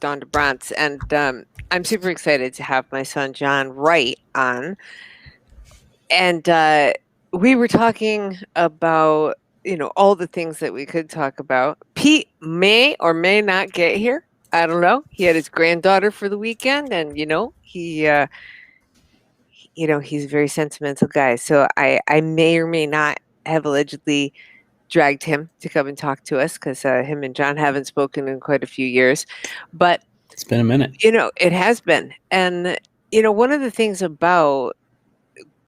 Dawn to Brantes, and I'm super excited to have my son John Wright on. And we were talking about, all the things that we could talk about. Pete may or may not get here. I don't know. He had his granddaughter for the weekend, and he's a very sentimental guy. So I may or may not have allegedly dragged him to come and talk to us because him and John haven't spoken in quite a few years. But it's been a minute. It has been. And one of the things about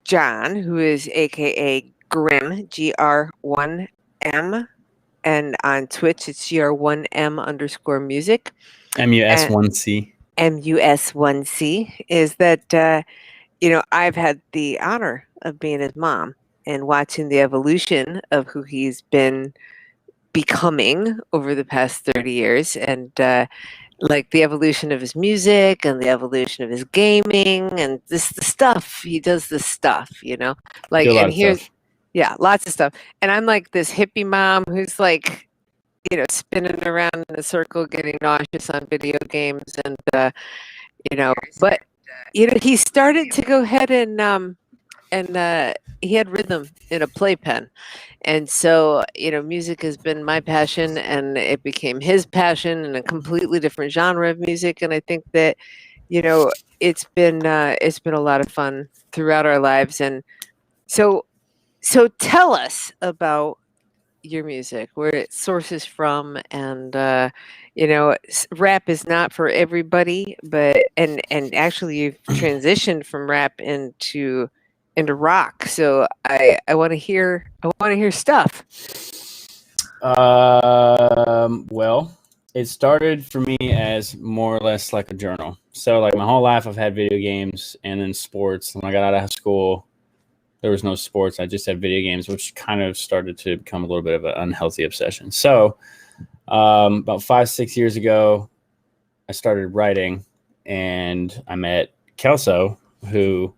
John, who is AKA Grim, GR1M, and on Twitch it's GR1M_music. MUS1C. MUS1C, is that, I've had the honor of being his mom and watching the evolution of who he's been becoming over the past 30 years. And like the evolution of his music and the evolution of his gaming and the stuff he does, like, and here's lots of stuff, and I'm like this hippie mom who's like spinning around in a circle getting nauseous on video games, and but he started to go ahead and he had rhythm in a playpen. And so, music has been my passion, and it became his passion in a completely different genre of music. And I think that, it's been a lot of fun throughout our lives. And so tell us about your music, where it sources from, and rap is not for everybody, but and actually you've transitioned from rap into rock. So I want to hear stuff. Well, it started for me as more or less like a journal. So like my whole life I've had video games and then sports. When I got out of school, there was no sports. I just had video games, which kind of started to become a little bit of an unhealthy obsession. So about 5-6 years ago, I started writing, and I met Kelso, who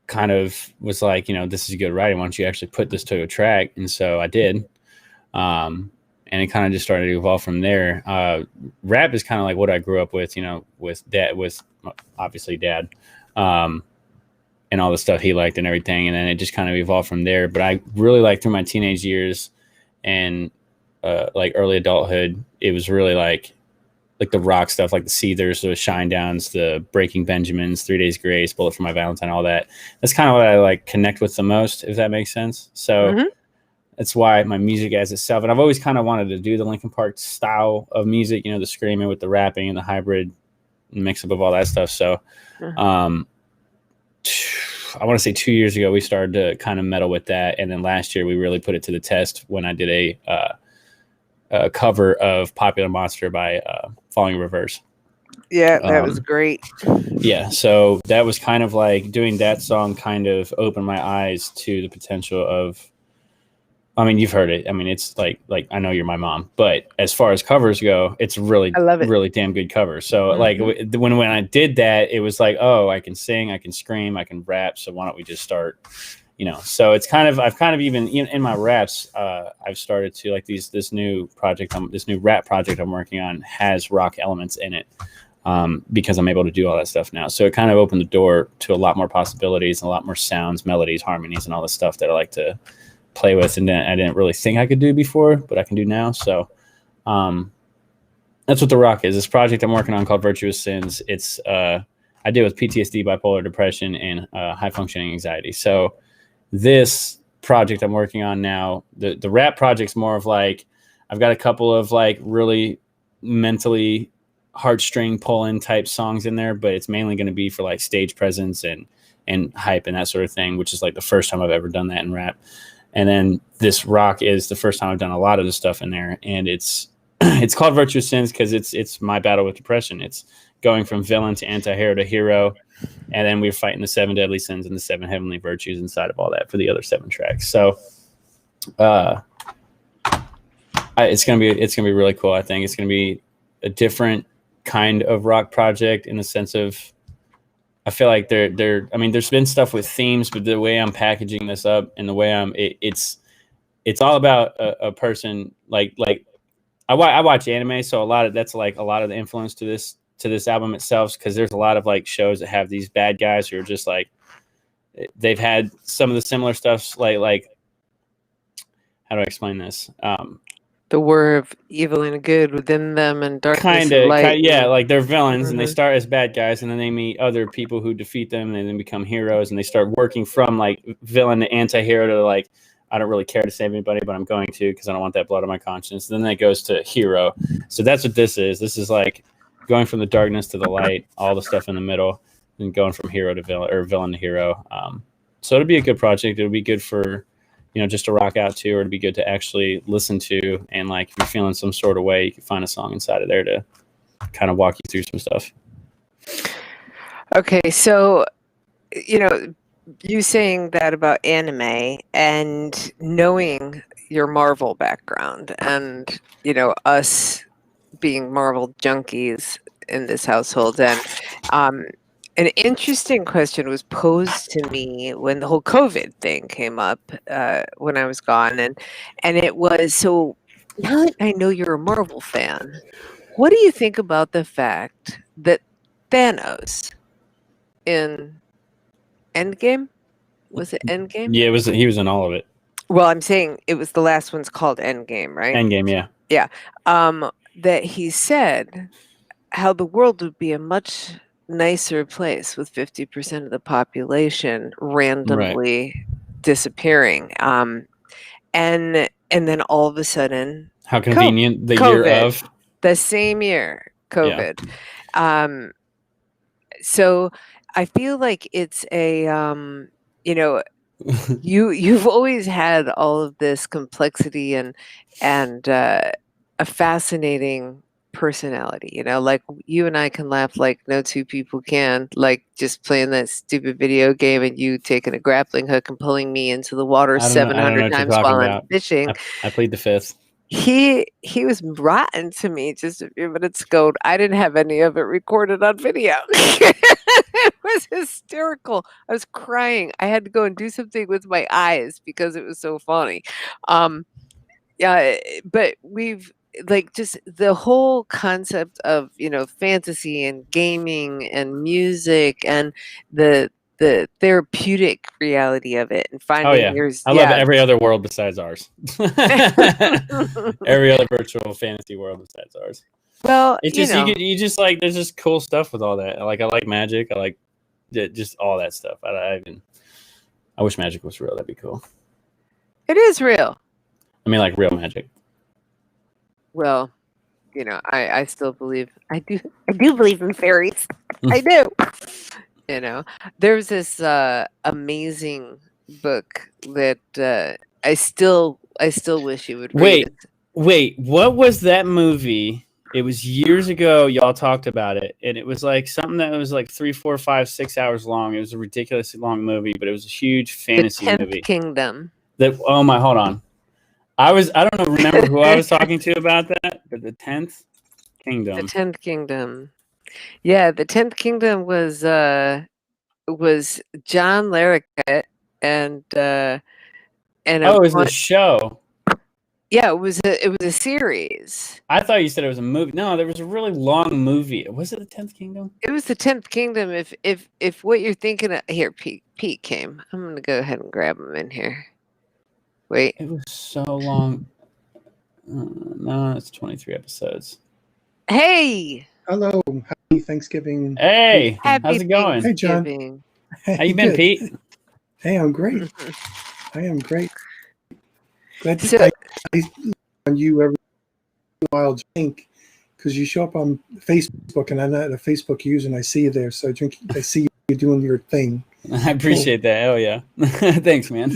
kind of was like, this is good writing. Why don't you actually put this to a track? And so I did. And it kind of just started to evolve from there. Rap is kind of like what I grew up with, with obviously dad, and all the stuff he liked and everything. And then it just kind of evolved from there. But I really like through my teenage years and like early adulthood, it was really like the rock stuff, like the Seethers, the Shinedowns, the Breaking Benjamins, 3 Days Grace, Bullet for My Valentine, all that. That's kind of what I like connect with the most, if that makes sense. So that's why my music as itself. And I've always kind of wanted to do the Linkin Park style of music, the screaming with the rapping and the hybrid mix up of all that stuff. So I want to say 2 years ago, we started to kind of meddle with that. And then last year we really put it to the test when I did a cover of Popular Monster by Falling in Reverse. Yeah, that was great. Yeah, so that was kind of like doing that song kind of opened my eyes to the potential of, I mean, you've heard it. I mean, it's like I Know You're My Mom, but as far as covers go, it's really, really damn good cover. So like when I did that, it was like, oh, I can sing, I can scream, I can rap. So why don't we just start, so it's kind of, I've kind of even in my raps, I've started to like this new rap project I'm working on has rock elements in it. Because I'm able to do all that stuff now. So it kind of opened the door to a lot more possibilities, and a lot more sounds, melodies, harmonies, and all the stuff that I like to play with, and then I didn't really think I could do before, but I can do now. So that's what the rock is. This project I'm working on called Virtuous Sins. It's I deal with PTSD, bipolar depression, and high functioning anxiety. So this project I'm working on now, the rap project's more of like, I've got a couple of like really mentally heartstring pull-in type songs in there, but it's mainly going to be for like stage presence and hype and that sort of thing, which is like the first time I've ever done that in rap. And then this rock is the first time I've done a lot of the stuff in there, and it's called Virtuous Sins because it's my battle with depression. It's going from villain to anti-hero to hero, and then we're fighting the 7 deadly sins and the 7 heavenly virtues inside of all that for the other 7 tracks. So it's gonna be really cool. I think it's gonna be a different kind of rock project in the sense of, I feel like I mean, there's been stuff with themes, but the way I'm packaging this up and the way it's all about a person like I watch anime, so that's like a lot of the influence to this album itself, because there's a lot of like shows that have these bad guys who are just like, they've had some of the similar stuff, like how do I explain this? The war of evil and good within them, and darkness Kind and of, light. yeah. Like they're villains, and they Mhm. start as bad guys, and then they meet other people who defeat them, and then become heroes, and they start working from like villain to anti-hero to like, I don't really care to save anybody, but I'm going to because I don't want that blood on my conscience. Then that goes to hero. So that's what this is. This is like going from the darkness to the light, all the stuff in the middle, and going from hero to villain, or villain to hero. So it'll be a good project. It'll be good for, just to rock out to, or to be good to actually listen to. And like, if you're feeling some sort of way, you can find a song inside of there to kind of walk you through some stuff. Okay, so you saying that about anime and knowing your Marvel background, and us being Marvel junkies in this household, and an interesting question was posed to me when the whole COVID thing came up when I was gone, and it was, so now that I know you're a Marvel fan, what do you think about the fact that Thanos in Endgame, was it Endgame? Yeah, he was in all of it. Well, I'm saying it was the last one's called Endgame, right? Endgame, yeah. Yeah. That he said how the world would be a much nicer place with 50% of the population randomly disappearing. And then all of a sudden, how convenient the year of the same year, COVID. Yeah. So I feel like it's a you've always had all of this complexity and a fascinating personality, like you and I can laugh like no two people can, like just playing that stupid video game and you taking a grappling hook and pulling me into the water 700 times while I'm fishing. I plead the fifth. He was rotten to me just a few minutes ago. I didn't have any of it recorded on video. It was hysterical. I was crying. I had to go and do something with my eyes because it was so funny. Yeah, but we've like just the whole concept of fantasy and gaming and music and the therapeutic reality of it, and finding yours. I love every other world besides ours. Every other virtual fantasy world besides ours. Well, it's just you just like, there's just cool stuff with all that. Like, I like magic. I like just all that stuff. I wish magic was real. That'd be cool. It is real. I mean, like real magic. Well, I still believe. I do believe in fairies. I do. There's this amazing book that I still wish you would read. Wait, what was that movie? It was years ago. Y'all talked about it, and it was like something that was like 3, 4, 5, 6 hours long. It was a ridiculously long movie, but it was a huge fantasy movie. The 10th Kingdom. Hold on. I don't remember who I was talking to about that, but the 10th Kingdom. The 10th Kingdom. Yeah, the 10th Kingdom was John Larroquette and it was a show. Yeah, it was a series. I thought you said it was a movie. No, there was a really long movie. Was it the 10th Kingdom? It was the 10th Kingdom. If what you're thinking of, here, Pete came. I'm gonna go ahead and grab him in here. Wait. It was so long. No, it's 23 episodes. Hey. Hello. Happy Thanksgiving. Hey. How's it going? Hey, John. How you been, Pete? Hey, I'm great. I am great. Glad to I on you every while, drink, because you show up on Facebook, and I'm not a Facebook user, and I see you there. So I see you doing your thing. I appreciate that. Oh yeah, thanks, man.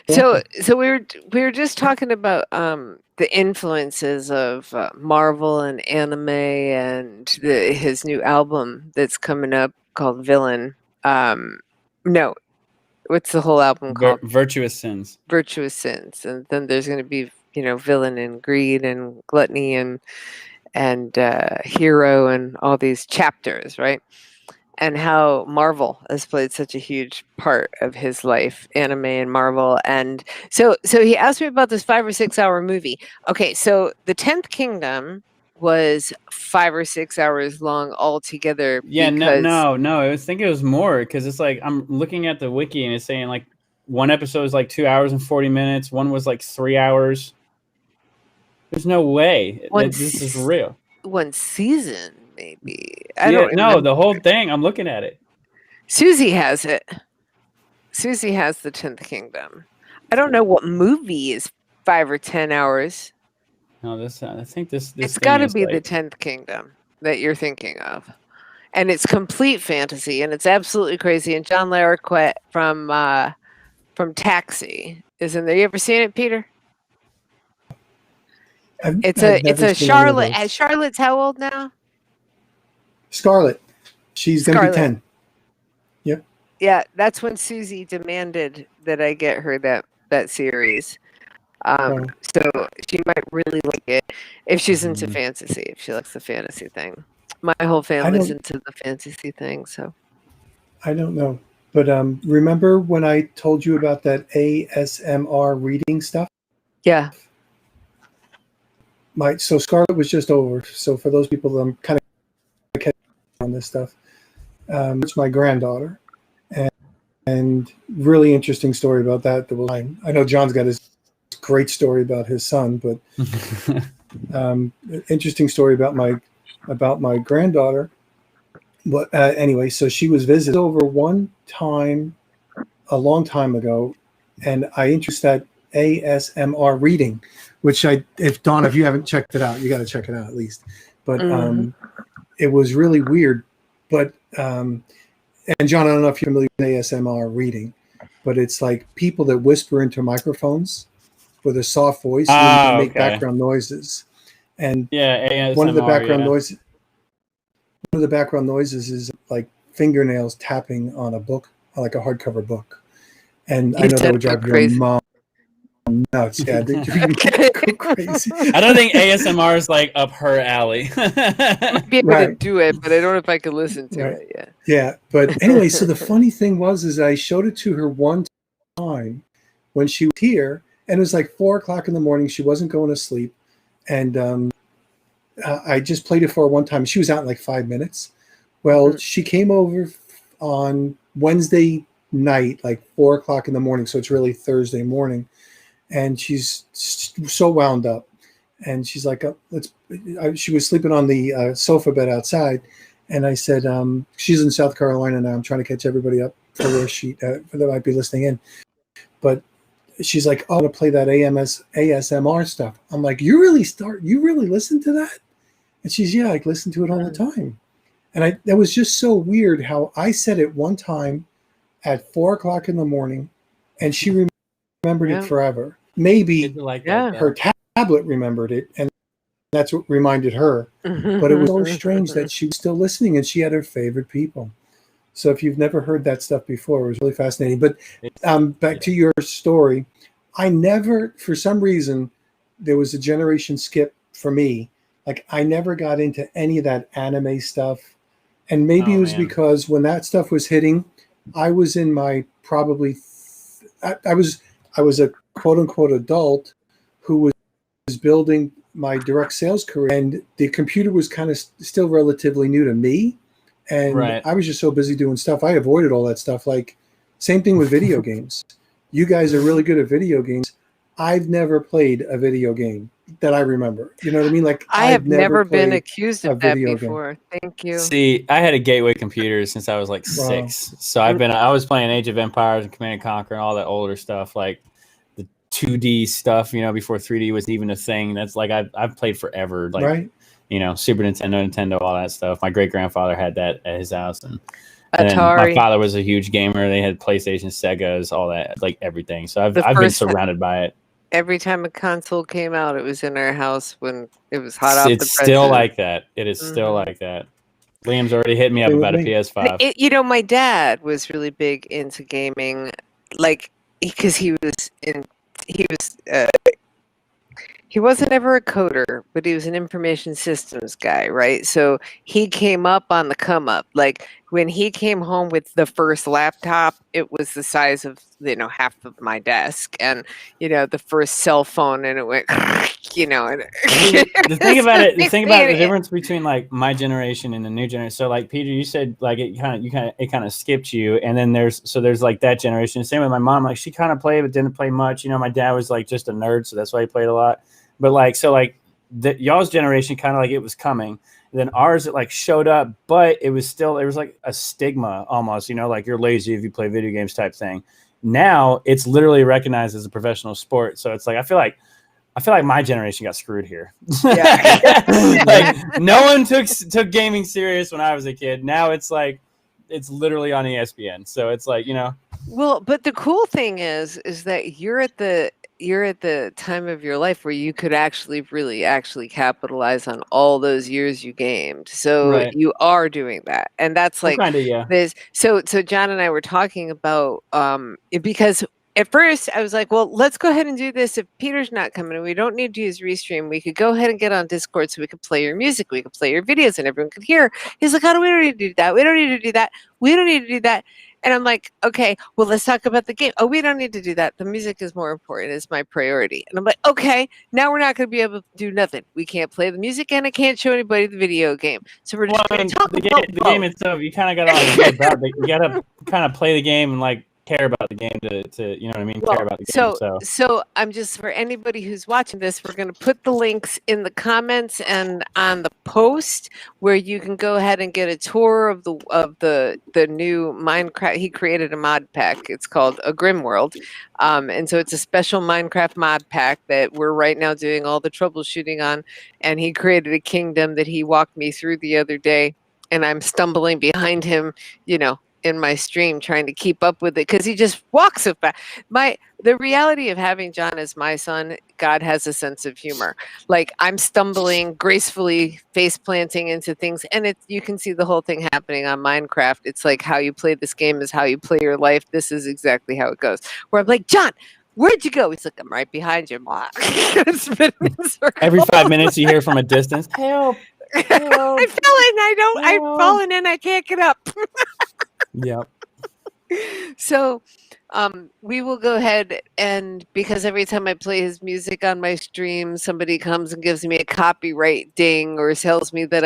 So we were just talking about the influences of Marvel and anime, and his new album that's coming up called Villain. No. What's the whole album called? Virtuous Sins. Virtuous Sins. And then there's going to be, Villain and Greed and Gluttony and Hero and all these chapters, right? and how Marvel has played such a huge part of his life, anime and Marvel. And so he asked me about this 5 or 6 hour movie. Okay, so the 10th Kingdom was 5 or 6 hours long altogether. Yeah, because no. I think it was more because it's like I'm looking at the wiki and it's saying like one episode is like 2 hours and 40 minutes. One was like 3 hours. There's no way that this is real. One season, maybe. I don't No, remember. the whole thing. I'm looking at it. Susie has it. Susie has the 10th Kingdom. I don't know what movie is 5 or 10 hours. No, this. I think this. It's thing got to is be like, the 10th Kingdom that you're thinking of. And it's complete fantasy, and it's absolutely crazy. And John Larroquette from Taxi is in there. You ever seen it, Peter? It's a Charlotte. Charlotte's how old now? Scarlett. She's going to be 10. Yep. Yeah, that's when Susie demanded that I get her that series. So she might really like it if she's into fantasy, if she likes the fantasy thing. My whole family's into the fantasy thing, so. I don't know. But remember when I told you about that ASMR reading stuff? Yeah. So Scarlett was just over. So for those people that I'm kind of catching on this stuff, it's my granddaughter. And really interesting story about that. I know John's got his great story about his son, but interesting story about my granddaughter. But anyway, so she was visited over one time a long time ago, and I introduced that ASMR reading, which if you haven't checked it out, you got to check it out at least. But it was really weird. But and John, I don't know if you're familiar with ASMR reading, but it's like people that whisper into microphones with a soft voice and make background noises. And ASMR, one of the background noises is like fingernails tapping on a book, like a hardcover book. And I know that would drive your mom nuts. Yeah, they go crazy. I don't think ASMR is like up her alley. I'd be able to do it, but I don't know if I could listen to it. Yeah. Yeah, but anyway, so the funny thing was I showed it to her one time when she was here, and it was like 4 o'clock in the morning. She wasn't going to sleep, and I just played it for her one time. She was out in like 5 minutes. Well, she came over on Wednesday night, like 4 o'clock in the morning. So it's really Thursday morning. And she's so wound up. And she's like, she was sleeping on the sofa bed outside. And I said, she's in South Carolina now. I'm trying to catch everybody up for where that might be listening in. But she's like, oh, to play that ASMR stuff. I'm like, you really listen to that? And she's, yeah, I listen to it all the time. And that was just so weird how I said it one time at 4 o'clock in the morning, and she remembered it forever. Maybe her tablet remembered it, and that's what reminded her. But it was so strange that she was still listening, and she had her favorite people. So if you've never heard that stuff before, it was really fascinating. But back to your story, I never, for some reason, there was a generation skip for me. Like I never got into any of that anime stuff. And maybe it was because when that stuff was hitting, I was in my I was a quote unquote adult who was building my direct sales career, and the computer was kind of still relatively new to me. And I was just so busy doing stuff. I avoided all that stuff. Like same thing with video games. You guys are really good at video games. I've never played a video game that I remember. You know what I mean? Like I have never been accused of that before. Thank you. See, I had a gateway computer since I was like 6. So I was playing Age of Empires and Command and Conquer and all that older stuff, like the 2D stuff, before 3D was even a thing. That's like I've played forever. Like Super Nintendo, all that stuff. My great grandfather had that at his house, and then my father was a huge gamer. They had PlayStation, Segas, all that, like everything. So I've been surrounded by it. Every time a console came out, it was in our house when it was hot off the presses. It's still like that. It is still like that. Liam's already hit me up about a PS5. My dad was really big into gaming, like because he wasn't ever a coder, but he was an information systems guy, right? So he came up on the come up. Like when he came home with the first laptop, it was the size of, half of my desk, and, the first cell phone, and it went, and the thing about it, the it. difference between like my generation and the new generation. So like Peter, you said like it kind of skipped you, and then there's like that generation. Same with my mom, like she kind of played but didn't play much. My dad was like just a nerd, so that's why he played a lot. But like y'all's generation kind of like it was coming. Then ours, it like showed up, but it was like a stigma almost, like you're lazy if you play video games type thing. Now it's literally recognized as a professional sport. So it's like, I feel like my generation got screwed here. Yeah. Like no one took gaming serious when I was a kid. Now it's like, it's literally on ESPN. So it's like, Well, but the cool thing is that you're at the time of your life where you could really capitalize on all those years you gamed. So right. you are doing that. And that's like kind of, yeah. this. So John and I were talking about because at first I was like, well, let's go ahead and do this. If Peter's not coming and we don't need to use Restream, we could go ahead and get on Discord so we could play your music, we could play your videos, and everyone could hear. He's like, we don't need to do that. We don't need to do that. We don't need to do that. And I'm like, okay, well, let's talk about the game. Oh, we don't need to do that. The music is more important. It's my priority. And I'm like, okay, now we're not going to be able to do nothing. We can't play the music and I can't show anybody the video game. So we're just going to talk about the game itself. You kind of got to like, about it. You got to kind of play the game and like care about the game to you know what I mean? Well, care about the game. So I'm just, for anybody who's watching this, we're going to put the links in the comments and on the post where you can go ahead and get a tour of the new Minecraft. He created a mod pack. It's called A Grim World. And so it's a special Minecraft mod pack that we're right now doing all the troubleshooting on. And he created a kingdom that he walked me through the other day. And I'm stumbling behind him, in my stream trying to keep up with it because he just walks so fast. The reality of having John as my son, God has a sense of humor. Like I'm stumbling gracefully, face planting into things, and you can see the whole thing happening on Minecraft. It's like how you play this game is how you play your life. This is exactly how it goes. Where I'm like, John, where'd you go? He's like, I'm right behind you, Ma. Every 5 minutes you hear from a distance, help. I fell in. I've fallen in. I can't get up. Yep. So we will go ahead, and because every time I play his music on my stream, somebody comes and gives me a copyright ding or tells me that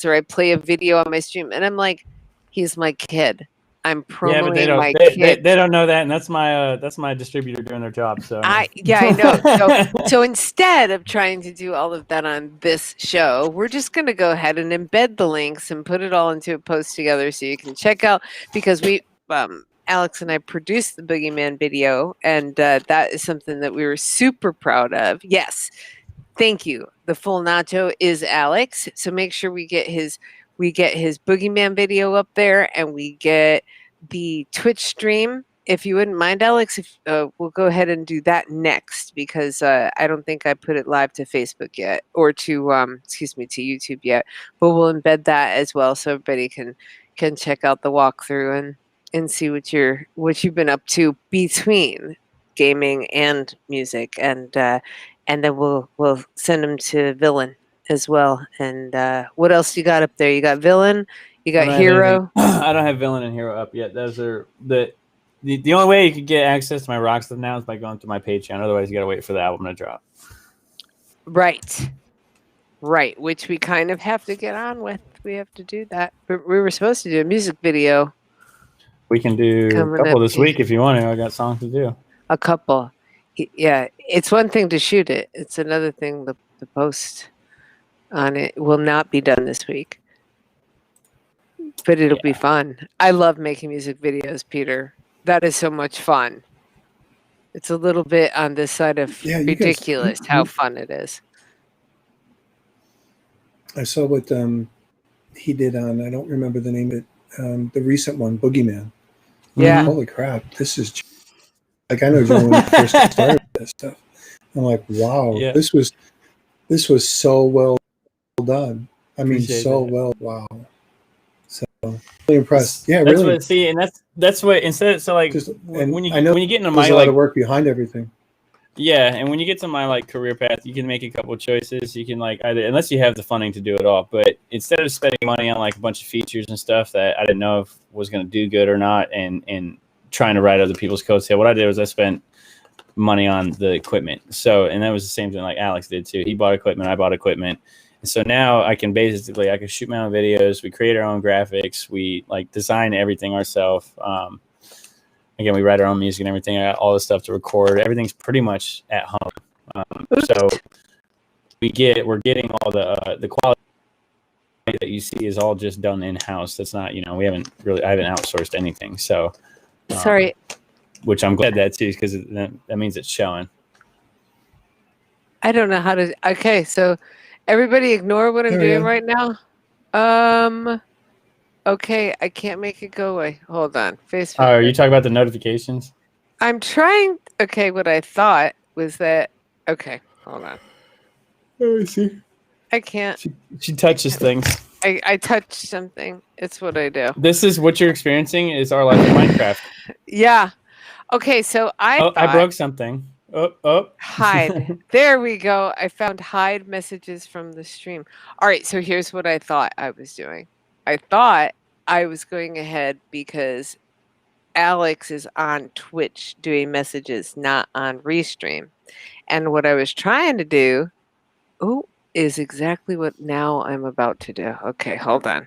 or I play a video on my stream, and I'm like, he's my kid. I'm promoting my kid. They don't know that, and that's my distributor doing their job. So I know. So instead of trying to do all of that on this show, we're just going to go ahead and embed the links and put it all into a post together so you can check out, because Alex and I produced the Boogeyman video, and that is something that we were super proud of. Yes, thank you. The full nacho is Alex, so make sure we get his Boogeyman video up there, and we get the Twitch stream. If you wouldn't mind, Alex, we'll go ahead and do that next, because I don't think I put it live to Facebook yet, or to to YouTube yet. But we'll embed that as well, so everybody can check out the walkthrough and see what you've been up to between gaming and music, and then we'll send them to Villain as well. And what else you got up there? You got Villain, you got Hero. I don't have Villain and Hero up yet. Those are the only way you can get access to my rock stuff now is by going to my Patreon. Otherwise, you got to wait for the album to drop. Right, which we kind of have to get on with. We have to do that. But we were supposed to do a music video. We can do a couple this week if you want to. I got songs to do. A couple. Yeah, it's one thing to shoot it. It's another thing the post on it will not be done this week. But it'll be fun. I love making music videos, Peter. That is so much fun. It's a little bit on this side of ridiculous how fun it is. I saw what he did on, I don't remember the name of it, the recent one, Boogeyman. Yeah. Holy crap, this is like, I know John when he first started this stuff. I'm like, wow, this was so well done. I mean, wow. So really impressed. Yeah, that's really. What, see, and that's what instead. So like, when you get into there's a lot of work behind everything. Yeah, and when you get to my like career path, you can make a couple of choices. You can like either, unless you have the funding to do it all, but instead of spending money on like a bunch of features and stuff that I didn't know if was going to do good or not, and trying to ride other people's coattail, what I did was I spent money on the equipment. So, and that was the same thing like Alex did too. He bought equipment, I bought equipment. And so now I can shoot my own videos. We create our own graphics. We like design everything ourselves. Again, we write our own music and everything. I got all the stuff to record. Everything's pretty much at home. So we're getting all the quality that you see is all just done in house. That's not, I haven't outsourced anything. So, Sorry. Which I'm glad that too, because that means it's showing. I don't know how to. Okay, so everybody ignore what I'm doing right now. Okay, I can't make it go away. Hold on. Facebook. Are you talking about the notifications? I'm trying. Okay, what I thought was that. Okay, hold on. Oh, I see. I can't. She touches things. I touched something. It's what I do. This is what you're experiencing is our life in Minecraft. Yeah. Okay, so I broke something. Oh. Hide. There we go. I found hide messages from the stream. All right, so here's what I thought I was doing. I thought I was going ahead because Alex is on Twitch doing messages, not on Restream. And what I was trying to do, is exactly what now I'm about to do. Okay, hold on.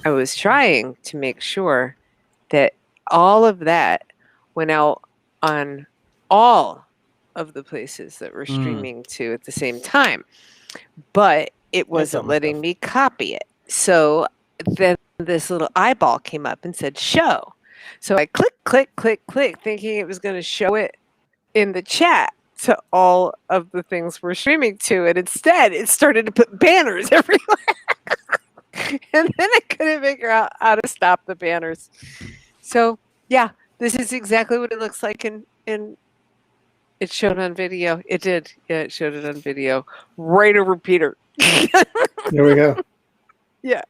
I was trying to make sure that all of that went out on all of the places that we're streaming to at the same time. But it wasn't letting me copy it. So then this little eyeball came up and said show. So I click, thinking it was going to show it in the chat to all of the things we're streaming to. And instead, it started to put banners everywhere. And then I couldn't figure out how to stop the banners. So, yeah, this is exactly what it looks like in it showed on video. It did. Yeah, it showed it on video. Right over Peter. There we go. Yeah.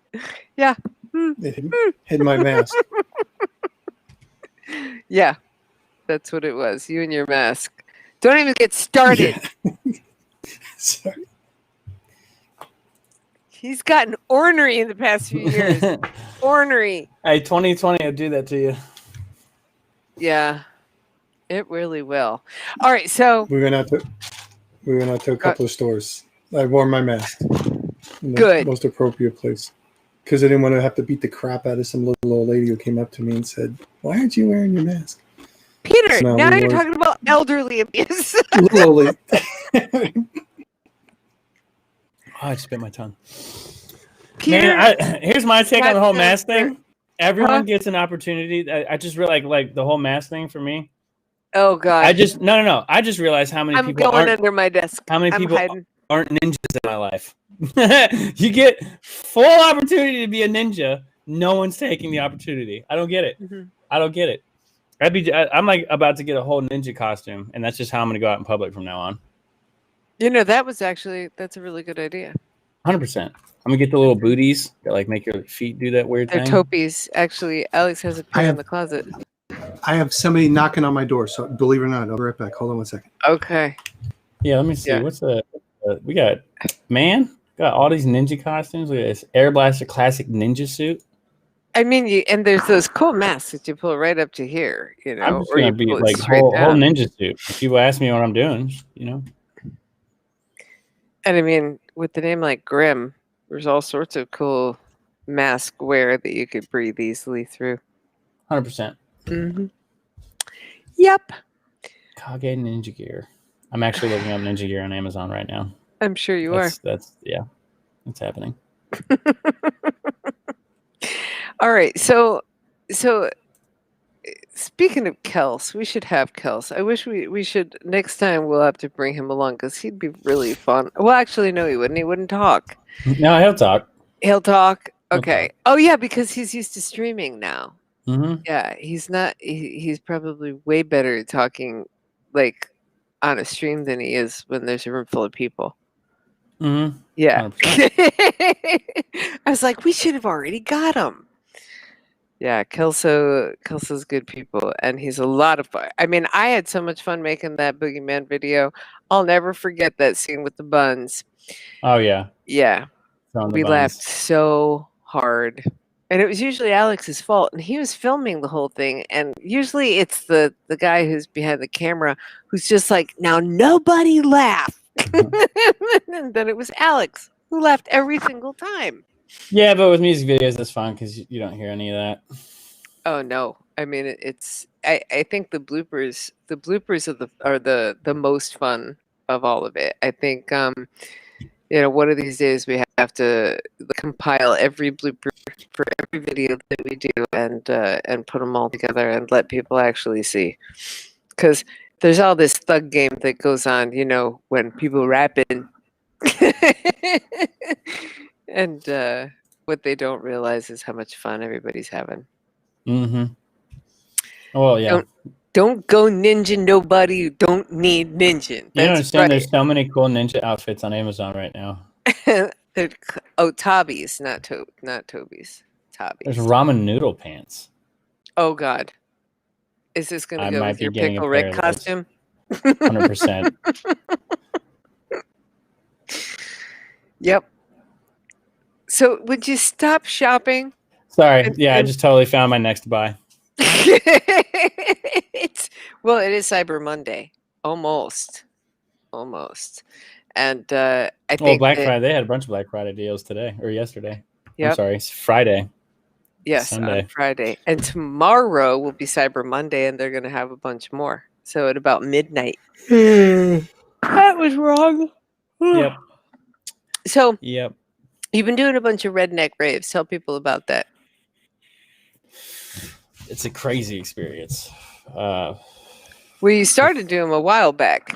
It hid my mask. Yeah, that's what it was. You and your mask. Don't even get started. Yeah. Sorry. He's gotten ornery in the past few years. Ornery. Hey, 2020 will do that to you. Yeah, it really will. All right, so we went out to a couple of stores. I wore my mask. In the Good. Most appropriate place. Because I didn't want to have to beat the crap out of some little old lady who came up to me and said, "Why aren't you wearing your mask?" Peter, now you're talking about elderly abuse. Little lady. I spit my tongue. Peter, Man, here's my take on the whole mask thing. Everyone gets an opportunity. I just realized, like the whole mask thing for me. Oh God! I just I just realized how many people going under my desk. How many people aren't ninjas in my life? You get full opportunity to be a ninja. No one's taking the opportunity. I don't get it. Mm-hmm. I don't get it. I'm like about to get a whole ninja costume, and that's just how I'm going to go out in public from now on. That's a really good idea. 100%. I'm gonna get the little booties that like make your feet do that weird thing. They're topies. Actually, Alex has a pair in the closet. I have somebody knocking on my door, so believe it or not, I'll be right back. Hold on 1 second. Okay. Yeah, let me see. Yeah. What's we got all these ninja costumes. We got this Air Blaster Classic Ninja suit. I mean, and there's those cool masks that you pull right up to here, I'm just gonna be like whole ninja suit. If people ask me what I'm doing, And I mean, with the name like Grim, there's all sorts of cool mask wear that you could breathe easily through. 100%. Mm-hmm. Yep. Kage Ninja Gear. I'm actually looking up Ninja Gear on Amazon right now. I'm sure you are. That's happening. All right. So speaking of Kels, we should have Kels. I wish we should. Next time we'll have to bring him along because he'd be really fun. Well, actually, no, he wouldn't. He wouldn't talk. No, he'll talk. He'll talk. Okay. Oh, yeah, because he's used to streaming now. Mm-hmm. Yeah, he's not. He's probably way better at talking like on a stream than he is when there's a room full of people. Mm-hmm. Yeah. I was like, we should have already got him. Yeah, Kelso's good people, and he's a lot of fun. I mean, I had so much fun making that Boogeyman video. I'll never forget that scene with the buns. Oh yeah, Yeah, throwing the we laughed buns. so hard. And it was usually Alex's fault, and he was filming the whole thing. And usually it's the guy who's behind the camera who's just like, now nobody laugh. And then it was Alex who laughed every single time. Yeah, but with music videos, that's fun because you don't hear any of that. Oh no! I mean, it's. I think the bloopers are the most fun of all of it. I think one of these days we have to compile every blooper for every video that we do and put them all together and let people actually see, because there's all this thug game that goes on, when people rapping, and what they don't realize is how much fun everybody's having. Mm-hmm. Well, yeah. Don't go ninja nobody. You don't need ninja. You don't understand. Right. There's so many cool ninja outfits on Amazon right now. Toby's, not Toby's. Toby's. There's ramen noodle pants. Oh God, is this going to go with your Pickle Rick costume? 100%. Yep. So, would you stop shopping? Sorry. I just totally found my next buy. Well, it is Cyber Monday, almost, and I think Black Friday. They had a bunch of Black Friday deals today or yesterday. Yep. I'm sorry, it's Friday. Yes, Sunday. On Friday, and tomorrow will be Cyber Monday, and they're going to have a bunch more. So at about midnight. That was wrong. Yep. So. Yep. You've been doing a bunch of redneck raves. Tell people about that. It's a crazy experience. We started doing them a while back.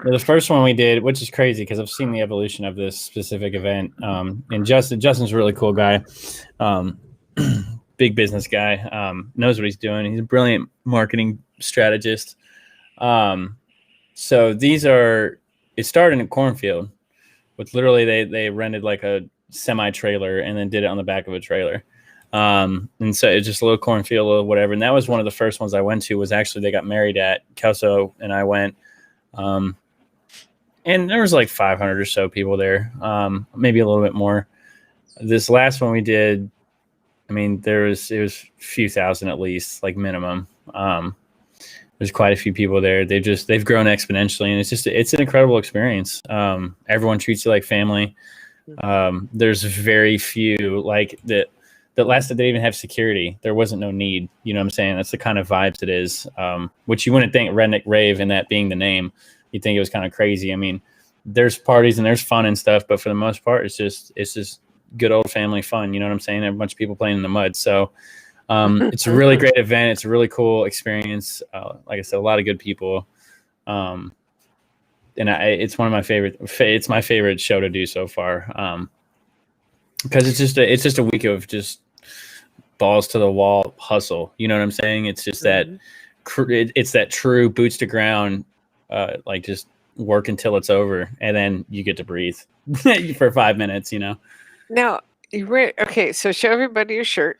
The first one we did, which is crazy because I've seen the evolution of this specific event. And Justin's a really cool guy, big business guy, knows what he's doing. He's a brilliant marketing strategist. So it started in a cornfield, with literally they rented like a semi-trailer and then did it on the back of a trailer. And so it's just a little cornfield or whatever. And that was one of the first ones I went to. Was actually they got married at. Kelso and I went. And there was like 500 or so people there, maybe a little bit more. This last one we did, I mean, it was a few thousand at least, like minimum. There's quite a few people there. They've grown exponentially, and it's an incredible experience. Everyone treats you like family. There's very few like that last that they even have security. There wasn't no need. You know what I'm saying? That's the kind of vibes it is, which you wouldn't think redneck rave and that being the name. You'd think it was kind of crazy. I mean, there's parties and there's fun and stuff, but for the most part, it's just good old family fun. You know what I'm saying? A bunch of people playing in the mud. So it's a really great event. It's a really cool experience. Like I said, a lot of good people. And it's one of my favorite. It's my favorite show to do so far. Because it's just a week of just balls to the wall hustle. You know what I'm saying? It's just that it's that true boots to ground, like just work until it's over, and then you get to breathe for 5 minutes. You know. Now okay. So show everybody your shirt.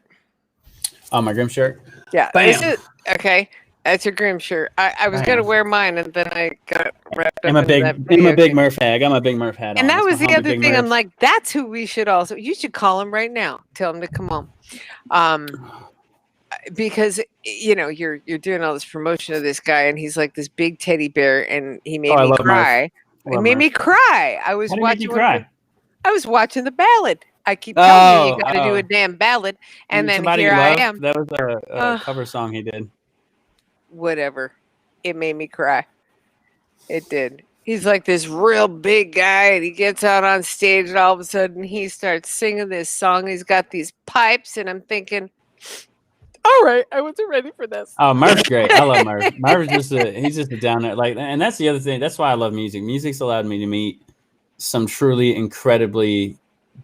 Oh, my Grim shirt. Yeah. Bam. Okay. That's your Grim shirt. I was gonna wear mine, and then I got wrapped up. I'm a big Murph hat. I got my big Murph hat on. And that was the other thing. I'm like, that's who we should also. You should call him right now. Tell him to come home. Because you're doing all this promotion of this guy, and he's like this big teddy bear, and he made me cry. It made me cry. I was watching. I was watching the ballad. I keep telling you got to do a damn ballad, and then here I am. That was a cover song he did. Whatever. It made me cry. It did. He's like this real big guy, and he gets out on stage, and all of a sudden he starts singing this song. He's got these pipes, and I'm thinking, all right, I wasn't ready for this. Oh, Murph's great. I love Murph. Murph's he's just a down there. Like, and that's the other thing. That's why I love music. Music's allowed me to meet some truly incredibly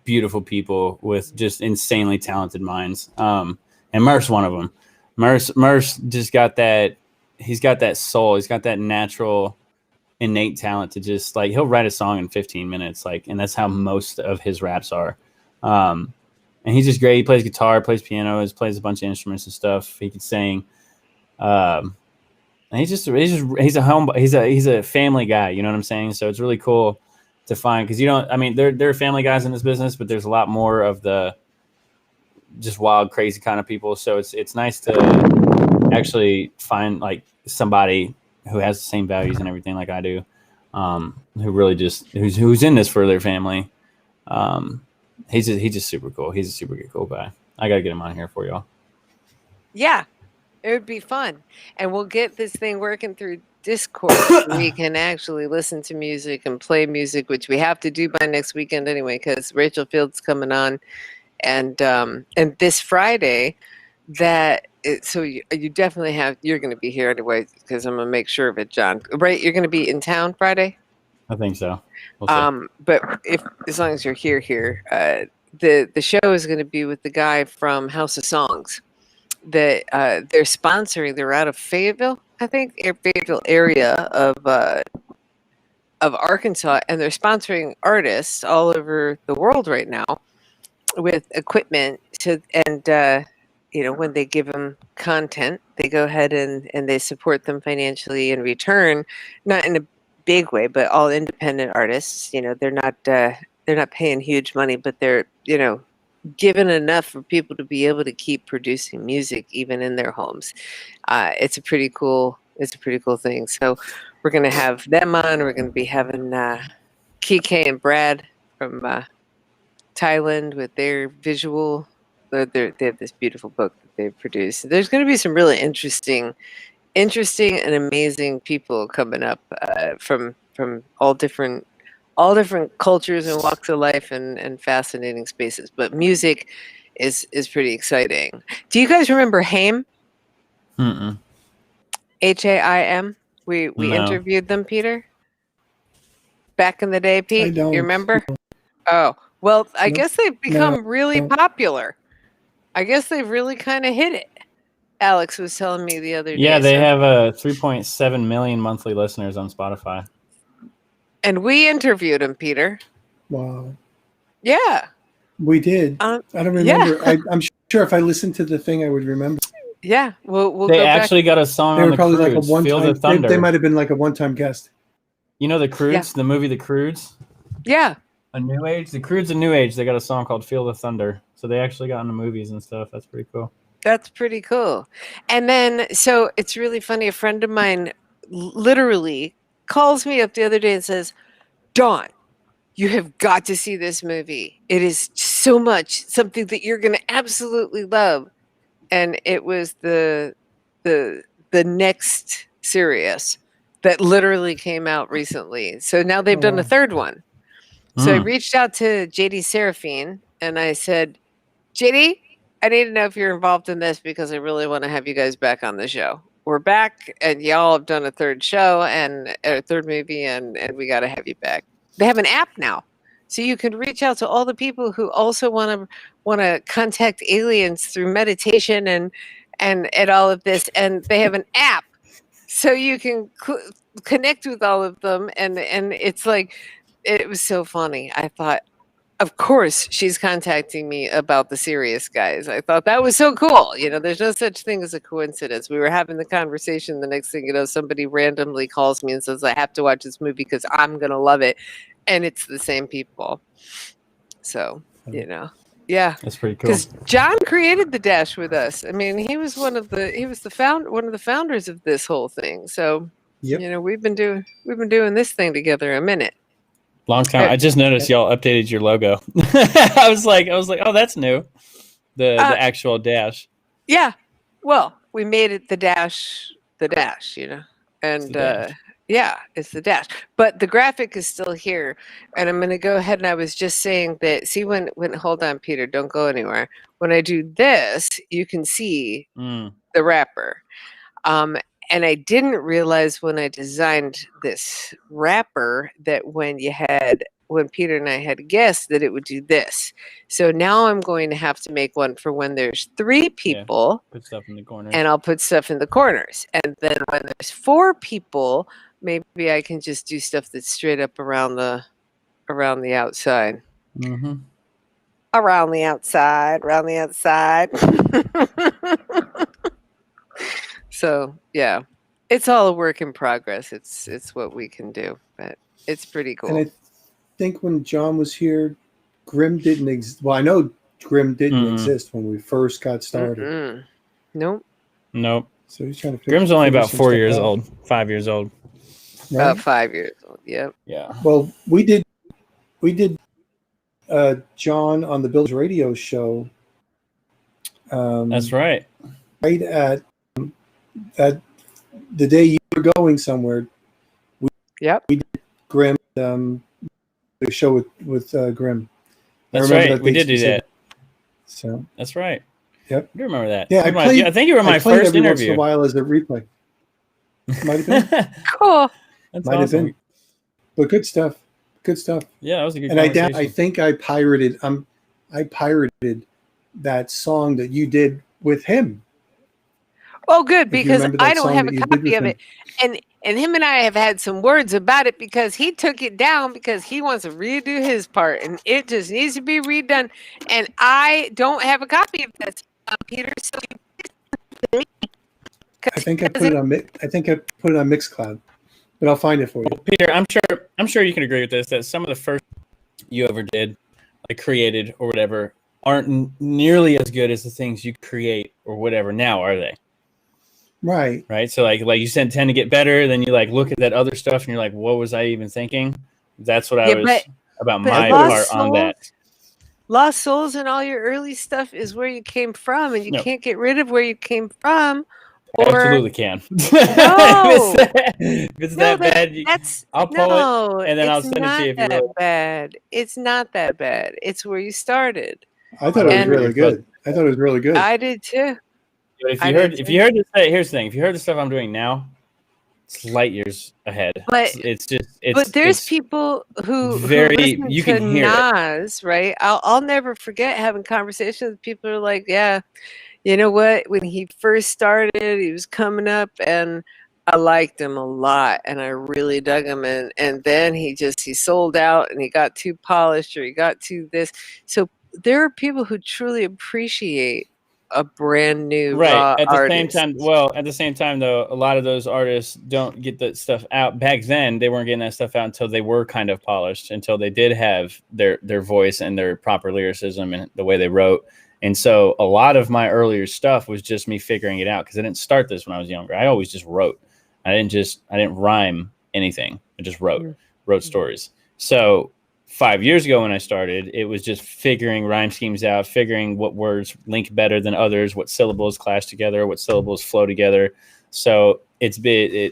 beautiful people with just insanely talented minds. And Murph's one of them. Murph's just got that. He's got that soul. He's got that natural, innate talent to just like he'll write a song in 15 minutes. Like, and that's how most of his raps are. and he's just great. He plays guitar, plays piano, plays a bunch of instruments and stuff. He can sing. And he's a family guy. You know what I'm saying? So it's really cool to find, because there are family guys in this business, but there's a lot more of the just wild, crazy kind of people. So it's nice to actually find like somebody who has the same values and everything like I do, who really just who's in this for their family. He's just super cool. He's a super cool guy. I gotta get him on here for y'all. Yeah, it would be fun, and we'll get this thing working through Discord. So we can actually listen to music and play music, which we have to do by next weekend anyway, because Rachel Field's coming on, and this Friday. So you definitely you're going to be here anyway, because I'm going to make sure of it, John. Right? You're going to be in town Friday? I think so. We'll but as long as you're here, the show is going to be with the guy from House of Songs that they're sponsoring. They're out of Fayetteville, I think, Fayetteville area of Arkansas, and they're sponsoring artists all over the world right now with equipment when they give them content, they go ahead and they support them financially in return, not in a big way, but all independent artists, they're not paying huge money, but they're, given enough for people to be able to keep producing music even in their homes. It's a pretty cool thing. So we're going to have them on. We're going to be having Kike and Brad from Thailand with their visual. They have this beautiful book that they've produced. There's going to be some really interesting and amazing people coming up from all different cultures and walks of life and fascinating spaces. But music is pretty exciting. Do you guys remember Haim? Mm-mm. HAIM? We No. interviewed them, Peter, back in the day. Pete, I don't. you remember? Oh, well, I Nope. guess they've become really No. popular. I guess they've really kind of hit it. Alex was telling me the other day. Yeah, they have 3.7 million monthly listeners on Spotify. And we interviewed him, Peter. Wow. Yeah. We did. I don't remember. Yeah. I'm sure if I listened to the thing, I would remember. Yeah. We'll they go actually back. got a song they on were the probably Croods, like a one Feel time. the Thunder. They might have been like a one-time guest. You know the Croods, Yeah. the movie The Croods? Yeah. A New Age? The Croods a New Age. They got a song called Feel the Thunder. So they actually got into movies and stuff. That's pretty cool. That's pretty cool. And then, so it's really funny. A friend of mine literally calls me up the other day and says, Dawn, you have got to see this movie. It is so much something that you're going to absolutely love. And it was the next series that literally came out recently. So now they've done a third one. So I reached out to JD Seraphine and I said, JD, I need to know if you're involved in this because I really want to have you guys back on the show. We're back and y'all have done a third show and a third movie and we got to have you back. They have an app now. So you can reach out to all the people who also want to contact aliens through meditation and all of this. And they have an app. So you can connect with all of them. And it's like, it was so funny. I thought, of course, she's contacting me about the serious guys. I thought that was so cool. There's no such thing as a coincidence. We were having the conversation. The next thing you know, somebody randomly calls me and says, I have to watch this movie because I'm going to love it. And it's the same people. So, yeah. That's pretty cool. Because John created the Dash with us. I mean, he was one of the founders of this whole thing. So, yep. we've been doing this thing together a minute. Long time. I just noticed y'all updated your logo. I was like, oh, that's new. The actual Dash. Yeah. Well, we made it the Dash, and yeah, it's the Dash. But the graphic is still here, and I'm going to go ahead. And I was just saying that. See, when hold on, Peter, don't go anywhere. When I do this, you can see the wrapper. And I didn't realize when I designed this wrapper that when Peter and I had guessed that it would do this. So now I'm going to have to make one for when there's 3 people. Put stuff in the corners. And I'll put stuff in the corners. And then when there's 4 people, maybe I can just do stuff that's straight up around the outside. Mm-hmm. around the outside, So yeah, it's all a work in progress. It's what we can do, but it's pretty And cool. I think when John was here, Grimm didn't exist. Well, I know Grimm didn't exist when we first got started. Mm-mm. Nope. Nope. So he's trying to Grimm's only figure about some 4 stuff years out. old, 5 years old. About Right? 5 years old. Yep. Yeah. Well, we did John on the Bills radio show. That's right. Right at the day you were going somewhere. Yep. Grimm, the show with Grimm. That's I remember right. that We date did do that. So That's right. Yep. I do remember that. Yeah, I think you were my played first every interview. once in a while as a replay. Might have been. Cool. That's Might have awesome. been. But good stuff. Good stuff. Yeah, that was a good And conversation. I think I pirated that song that you did with him. Oh, good, If you because remember I that don't song have that a you did copy with of him. it, and him and I have had some words about it because he took it down because he wants to redo his part, and it just needs to be redone. And I don't have a copy of that, Peter. So I think I put it on Mixcloud, but I'll find it for you. Well, Peter, I'm sure you can agree with this that some of the first you ever did, like created or whatever, aren't nearly as good as the things you create or whatever now, are they? Right. Right. So like you said, tend to get better. Then you like look at that other stuff and you're like, what was I even thinking? That's what I was about my part on that. Lost Souls and all your early stuff is where you came from, and you No. can't get rid of where you came from. Absolutely can. No. if it's that bad, I'll pull it and then I'll send it to you if you really. Bad. It's not that bad. It's where you started. I thought it was really good. I thought it was really good. I did too. But if you heard this, here's the thing. If you heard the stuff I'm doing now, it's light years ahead. But it's there's people who listen you to can hear Nas, right? I'll never forget having conversations with people who are like, yeah, you know what? When he first started, he was coming up, and I liked him a lot, and I really dug him, and then he sold out, and he got too polished, or he got too this. So there are people who truly appreciate a brand new raw artist. At the same time though, a lot of those artists don't get that stuff out. Back then they weren't getting that stuff out until they were kind of polished, until they did have their voice and their proper lyricism and the way they wrote. And so a lot of my earlier stuff was just me figuring it out, because I didn't start this when I was younger. I always just wrote. I didn't rhyme anything. I just wrote stories. So 5 years ago when I started, it was just figuring rhyme schemes out, figuring what words link better than others, what syllables clash together, what syllables flow together. So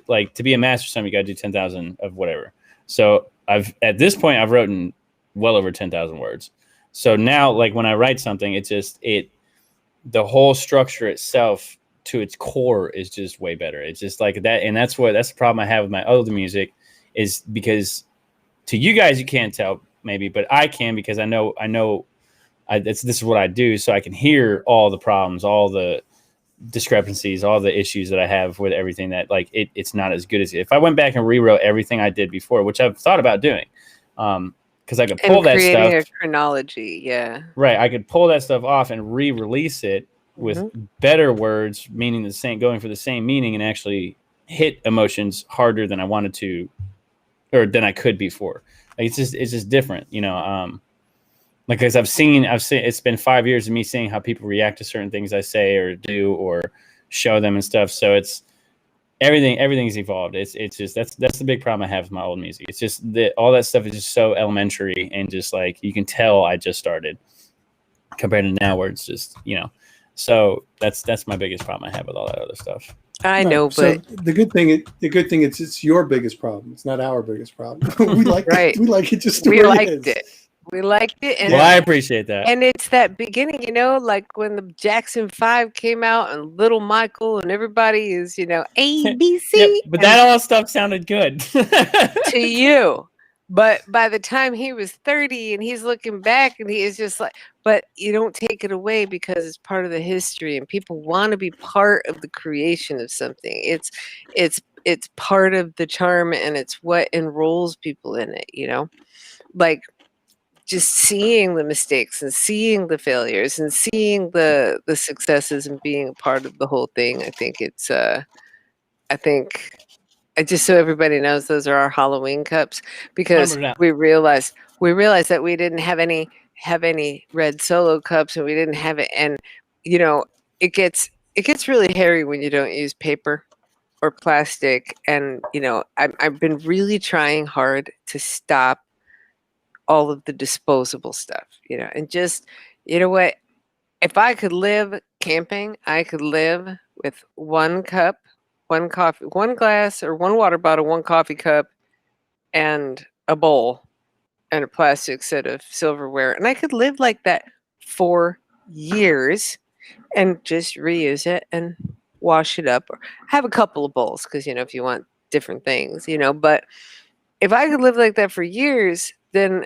like to be a master of something, you got to do 10,000 of whatever. So at this point I've written well over 10,000 words. So now, like when I write something, the whole structure itself to its core is just way better. It's just like that, and that's the problem I have with my other music, is because to you guys you can't tell maybe, but I can, because I know this is what I do, so I can hear all the problems, all the discrepancies, all the issues that I have with everything, that like it's not as good as if I went back and rewrote everything I did before, which I've thought about doing. Because I could pull that stuff. Creating a chronology, yeah. Right, I could pull that stuff off and re-release it with better words, meaning the same, going for the same meaning, and actually hit emotions harder than I wanted to, or than I could before. Like it's just different, you know. Like, because I've seen it's been 5 years of me seeing how people react to certain things I say or do or show them and stuff. So it's everything's evolved. It's just that's the big problem I have with my old music. It's just that all that stuff is just so elementary, and just like you can tell I just started compared to now, where it's just, you know. So that's my biggest problem I have with all that other stuff. I know, but so the good thing is it's your biggest problem. It's not our biggest problem. We like it. We like it just the way it is. We liked it. And well, I appreciate that. And it's that beginning, you know, like when the Jackson 5 came out and Little Michael and everybody is, you know, A, B, C. Yep, but that all stuff sounded good. To you. But by the time he was 30 and he's looking back and he is just like, but you don't take it away because it's part of the history and people want to be part of the creation of something. It's part of the charm, and it's what enrolls people in it, you know? Like, just seeing the mistakes and seeing the failures and seeing the successes and being a part of the whole thing. I think it's I think just so everybody knows, those are our Halloween cups, because we realized that we didn't have any red Solo cups, and we didn't have it. And it gets really hairy when you don't use paper or plastic. And I've been really trying hard to stop all of the disposable stuff, and just, what, if I could live camping, I could live with one cup, one coffee, one glass, or one water bottle, one coffee cup, and a bowl, and a plastic set of silverware. And I could live like that for years and just reuse it and wash it up, or have a couple of bowls, because, if you want different things, but if I could live like that for years, then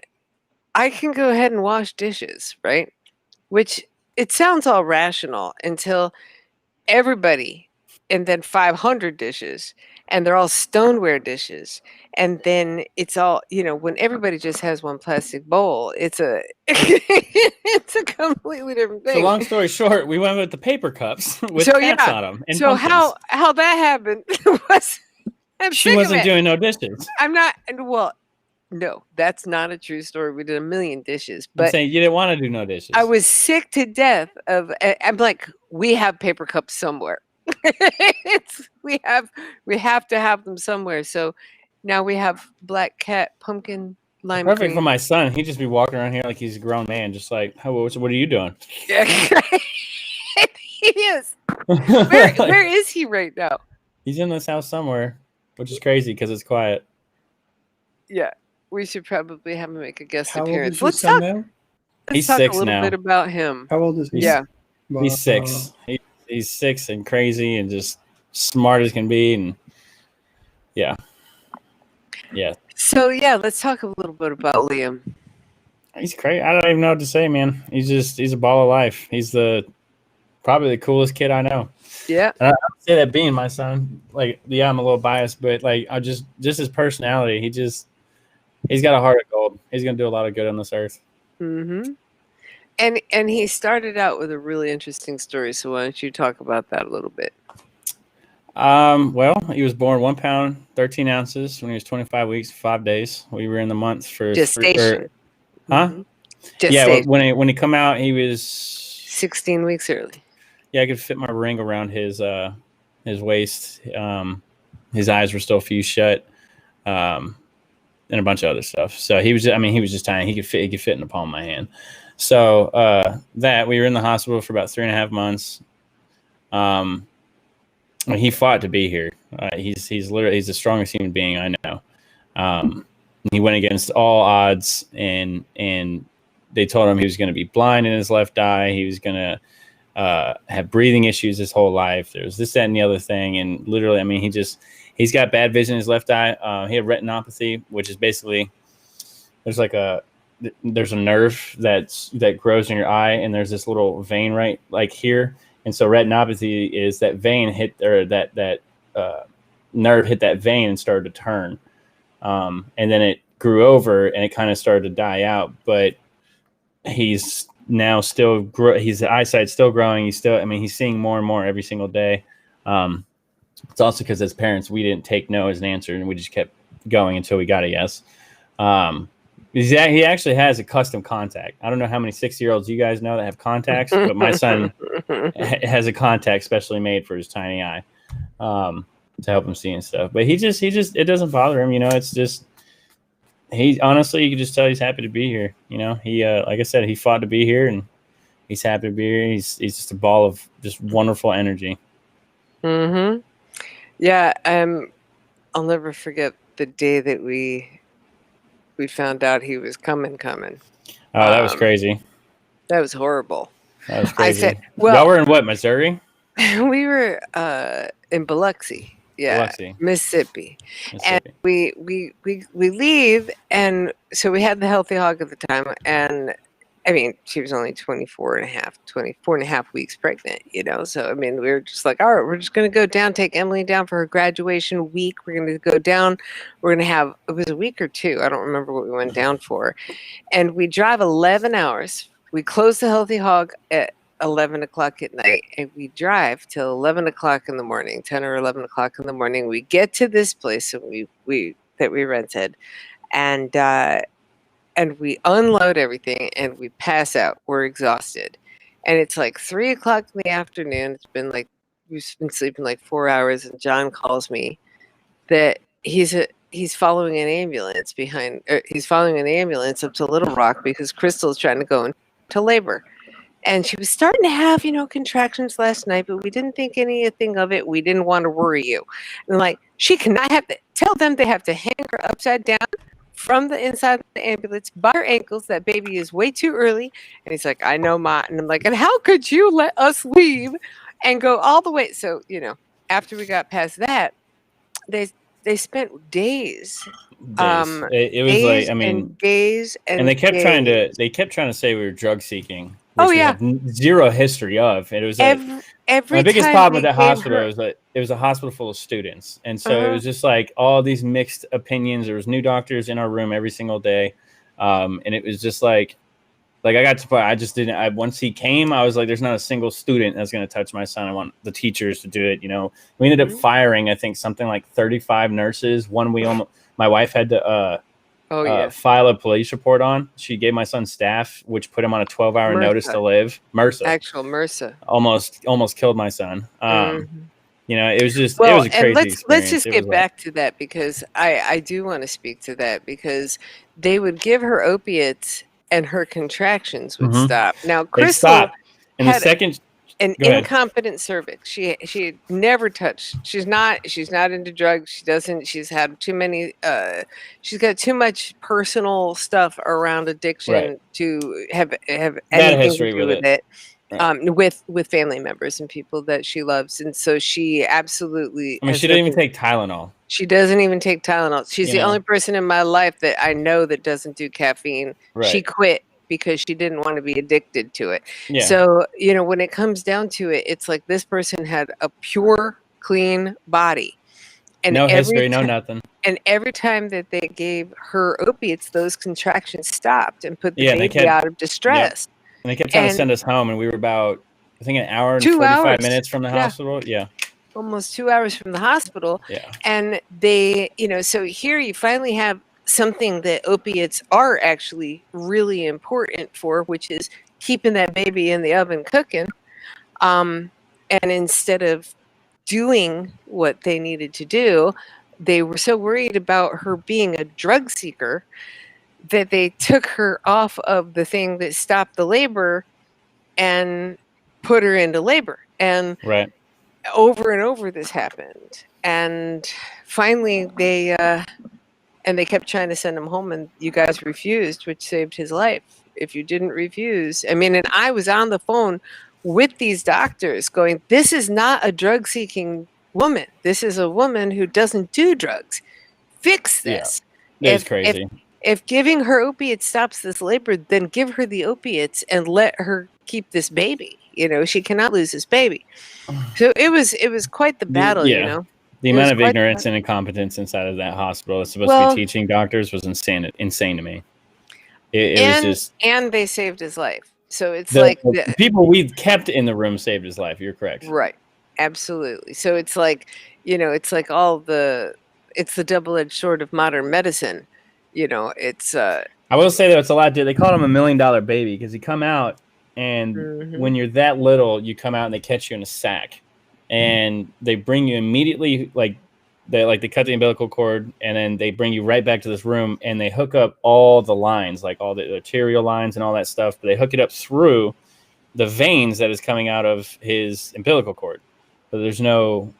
I can go ahead and wash dishes, right? Which, it sounds all rational until everybody, and then 500 dishes, and they're all stoneware dishes. And then it's all, when everybody just has one plastic bowl, it's a it's a completely different thing. So long story short, we went with the paper cups with cats on them. And so pumpkins. how that happened was, she wasn't doing no dishes. I'm not. Well, no, that's not a true story. We did a million dishes, but I'm saying you didn't want to do no dishes. I was sick to death of. I'm like, we have paper cups somewhere. We have to have them somewhere. So now we have black cat pumpkin lime Perfect cream. for my son. He'd just be walking around here like he's a grown man, just like, what are you doing? Yeah, he is. Where is he right now? He's in this house somewhere, which is crazy because it's quiet. Yeah, we should probably have him make a guest How appearance. old is your son now? He's talk 6 a little now. bit about him. How old is he? Yeah, he's 6. He's 6 and crazy and just smart as can be, and yeah. So let's talk a little bit about Liam. He's crazy. I don't even know what to say, man. He's a ball of life. He's probably the coolest kid I know. Yeah. And I don't say that being my son. Like, yeah, I'm a little biased, but like, I just his personality. He's got a heart of gold. He's gonna do a lot of good on this earth. Mm-hmm. And he started out with a really interesting story. So why don't you talk about that a little bit? Well, he was born 1 pound, 13 ounces when he was 25 weeks, 5 days. We were in the month for gestation. Huh? Mm-hmm. Yeah, when he come out, he was 16 weeks early. Yeah, I could fit my ring around his waist. His eyes were still fused shut, and a bunch of other stuff. So he was just tiny. He could fit in the palm of my hand. So that we were in the hospital for about 3.5 months. He fought to be here. He's the strongest human being I know. He went against all odds, and they told him he was going to be blind in his left eye. He was going to have breathing issues his whole life. There was this, that, and the other thing. And literally, he's got bad vision in his left eye. He had retinopathy, which is basically there's a nerve that grows in your eye, and there's this little vein right like here. And so retinopathy is that vein hit, or that nerve hit that vein and started to turn. And then it grew over and it kind of started to die out, but he's now still his eyesight's still growing. He's seeing more and more every single day. It's also because as parents, we didn't take no as an answer, and we just kept going until we got a yes. He actually has a custom contact. I don't know how many 6-year-olds you guys know that have contacts, but my son has a contact specially made for his tiny eye to help him see and stuff. But he just it doesn't bother him. It's just, he honestly, you can just tell he's happy to be here. He like I said, he fought to be here, and he's happy to be here. He's just a ball of just wonderful energy. Mm-hmm. Yeah. I'll never forget the day that we found out he was coming. Oh, that was crazy. That was horrible. That was crazy. I said, well, y'all were in what, Missouri? We were in Biloxi. Yeah, Biloxi. Mississippi. And we leave, and so we had the Healthy Hog at the time, and I mean, she was only 24 and a half weeks pregnant, you know? So, I mean, we were just like, all right, we're just going to go down, take Emily down for her graduation week. We're going to go down. We're going to have, it was a week or two. I don't remember what we went down for. And we drive 11 hours. We close the Healthy Hog at 11 o'clock at night, and we drive till 11 o'clock in the morning, 10 or 11 o'clock in the morning. We get to this place that we rented, and we unload everything and we pass out. We're exhausted. And it's like 3 o'clock in the afternoon. It's been like, we've been sleeping like 4 hours. And John calls me that he's following an ambulance he's following an ambulance up to Little Rock because Crystal's trying to go into labor. And she was starting to have, contractions last night, but we didn't think anything of it. We didn't want to worry you. And like, she cannot have to tell them they have to hang her upside down from the inside of the ambulance by her ankles. That baby is way too early. And he's like, I know, Ma. And I'm like, and how could you let us leave and go all the way? So, after we got past that, they spent days. It was days like, I mean, and days and they kept trying to say we were drug seeking. Oh, Which yeah. we had zero history of. And it was like, every my biggest time problem with they that gave hospital her- was that it was a hospital full of students. And so Uh-huh. it was just like all these mixed opinions. There was new doctors in our room every single day. And it was just like I got to the point, I just didn't, once he came, I was like, there's not a single student that's going to touch my son. I want the teachers to do it. We ended up firing, I think, something like 35 nurses. My wife had to, file a police report on. She gave my son staph, which put him on a 12-hour notice to live. MRSA. Almost killed my son. It was just, Well, it was a crazy experience. let's just get back to that, because I do want to speak to that, because they would give her opiates and her contractions would stop. Now, Crystal had an incompetent cervix. She had never touched. She's not into drugs. She's had too many. She's got too much personal stuff around addiction to have anything to do with it. With family members and people that she loves, and so she absolutely. I mean, she didn't even take Tylenol. She doesn't even take Tylenol. She's the only person in my life that I know that doesn't do caffeine. Right. She quit because she didn't want to be addicted to it. Yeah. So, when it comes down to it, it's like this person had a pure, clean body. And no history, no nothing. And every time that they gave her opiates, those contractions stopped and put the baby out of distress. Yep. And they kept trying to send us home, and we were about, I think, an hour and 45 minutes from the hospital. Yeah. Almost 2 hours from the hospital. Yeah. And they, so here you finally have something that opiates are actually really important for, which is keeping that baby in the oven cooking. And instead of doing what they needed to do, they were so worried about her being a drug seeker that they took her off of the thing that stopped the labor and put her into labor. And over and over this happened. And finally they kept trying to send him home, and you guys refused, which saved his life. If you didn't refuse, and I was on the phone with these doctors going, this is not a drug seeking woman. This is a woman who doesn't do drugs. Fix this. Yeah. It's crazy. If giving her opiates stops this labor, then give her the opiates and let her keep this baby. She cannot lose this baby. So it was quite the battle, The amount of ignorance and incompetence inside of that hospital that's supposed to be teaching doctors was insane to me. It was just, and they saved his life. So it's the people we kept in the room saved his life. You're correct. Right. Absolutely. So it's like, it's like it's the double-edged sword of modern medicine. It's I will say that it's a lot. They called him $1 million baby because you come out, and when you're that little, you come out and they catch you in a sack, and they bring you immediately, they cut the umbilical cord, and then they bring you right back to this room, and they hook up all the lines, like all the arterial lines and all that stuff, but they hook it up through the veins that is coming out of his umbilical cord. So there's no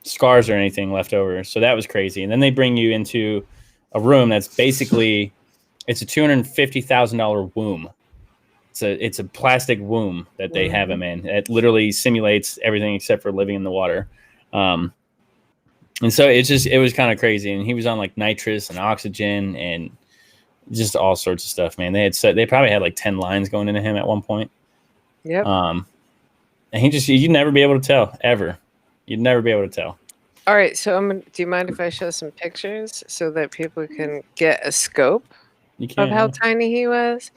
scars or anything left over. So that was crazy. And then they bring you into a room that's basically, it's a $250,000 womb. It's a plastic womb that they have him in. It literally simulates everything except for living in the water. And so it was kind of crazy. And he was on like nitrous and oxygen, and just all sorts of stuff, man. They probably had like 10 lines going into him at one point. Yep. And you'd never be able to tell ever. You'd never be able to tell. All right, so do you mind if I show some pictures so that people can get a scope of how tiny he was?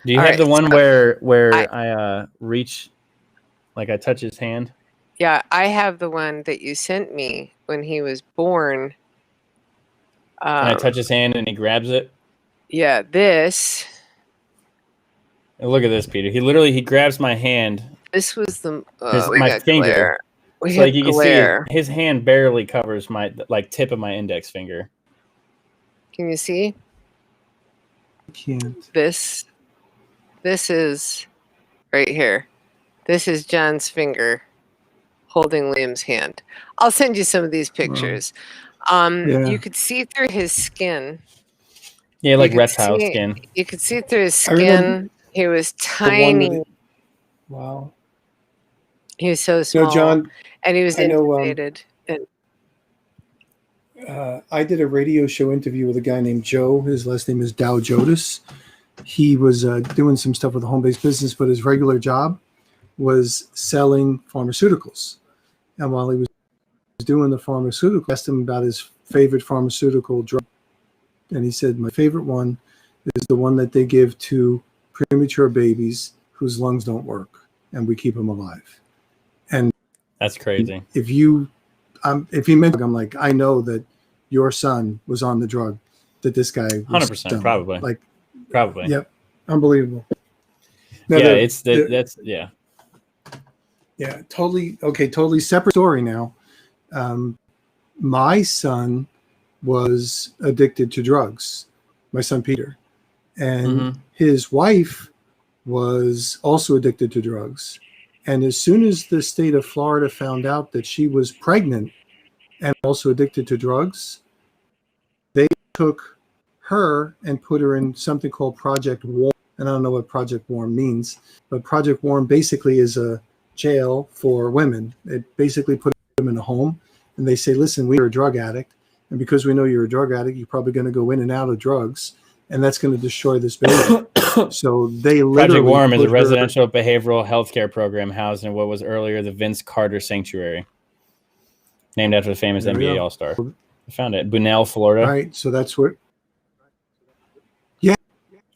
Do you have the one where I reach, like I touch his hand? Yeah, I have the one that you sent me when he was born. And I touch his hand and he grabs it? Yeah, this. And look at this, Peter. He grabs my hand. This was the my finger. Glare. So like you can see his hand barely covers my tip of my index finger. Can you see? I can't. This is right here. This is John's finger holding Liam's hand. I'll send you some of these pictures. You could see through his skin. Yeah, like reptile skin. You could see through his skin. He was tiny. Wow. He was so small. No, John, and he was intubated. I did a radio show interview with a guy named Joe. His last name is Dow Jodas. He was doing some stuff with a home-based business, but his regular job was selling pharmaceuticals. And while he was doing the pharmaceutical, I asked him about his favorite pharmaceutical drug. And he said, my favorite one is the one that they give to premature babies whose lungs don't work, and we keep them alive. And that's crazy. If you mention, I'm like, I know that your son was on the drug that this guy was 100%, done. probably. Like, probably. Yep. Unbelievable. Now, Yeah, yeah, totally separate story now. My son was addicted to drugs, my son Peter, and his wife was also addicted to drugs. And as soon as the state of Florida found out that she was pregnant and also addicted to drugs, they took her and put her in something called Project Warm. And I don't know what Project Warm means, but Project Warm basically is a jail for women. It basically put them in a home, and they say, listen, we are a drug addict, and because we know you're a drug addict, you're probably going to go in and out of drugs, and that's going to destroy this baby. So they literally Project Warm is a residential behavioral health care program housed in what was earlier the Vince Carter Sanctuary, named after the famous NBA All-Star. I found it. Bunnell, Florida. Right, so that's what... Yeah,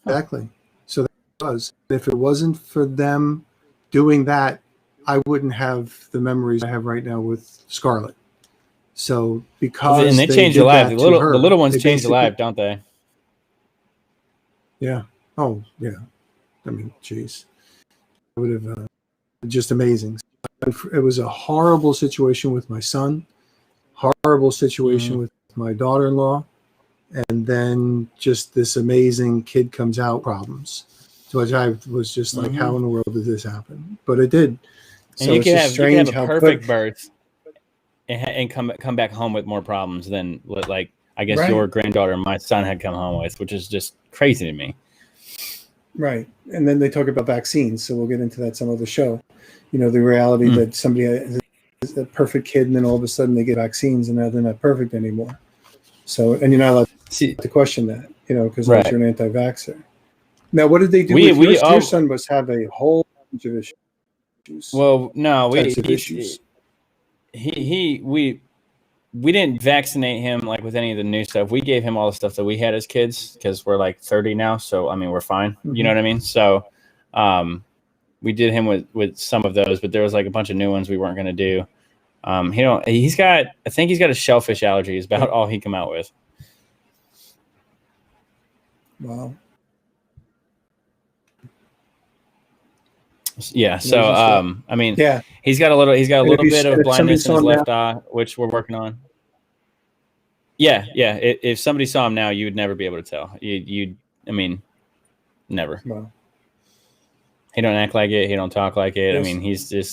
exactly. So that was. If it wasn't for them doing that, I wouldn't have the memories I have right now with Scarlett. So because and they change your life, the little ones change your life, don't they? Yeah. Oh, yeah. I mean, geez, I would have just amazing. It was a horrible situation with my son, horrible situation with my daughter-in-law, and then just this amazing kid comes out problems. So I was just like, how in the world did this happen? But it did. And so you can have a perfect birth and come back home with more problems than like I guess your granddaughter and my son had come home with, which is just crazy to me. Right. And then they talk about vaccines, so we'll get into that some other show. You know, the reality that somebody is a perfect kid and then all of a sudden they get vaccines and now they're not perfect anymore. So, and you're not allowed to question that, you know, because you're an anti-vaxxer. Now, what did they do with yours? Your son must have a whole bunch of issues. Well, no, we didn't vaccinate him like with any of the new stuff. We gave him all the stuff that we had as kids because we're like 30 now. So, I mean, we're fine. You know what I mean? So we did him with some of those, but there was like a bunch of new ones we weren't going to do. I think he's got a shellfish allergy is about all he come out with. Wow. Yeah. So, I mean, he's got a little bit of blindness in his left eye, which we're working on. Yeah. Yeah. If somebody saw him now, you would never be able to tell. I mean, never. Wow. He don't act like it. He don't talk like it. Yes.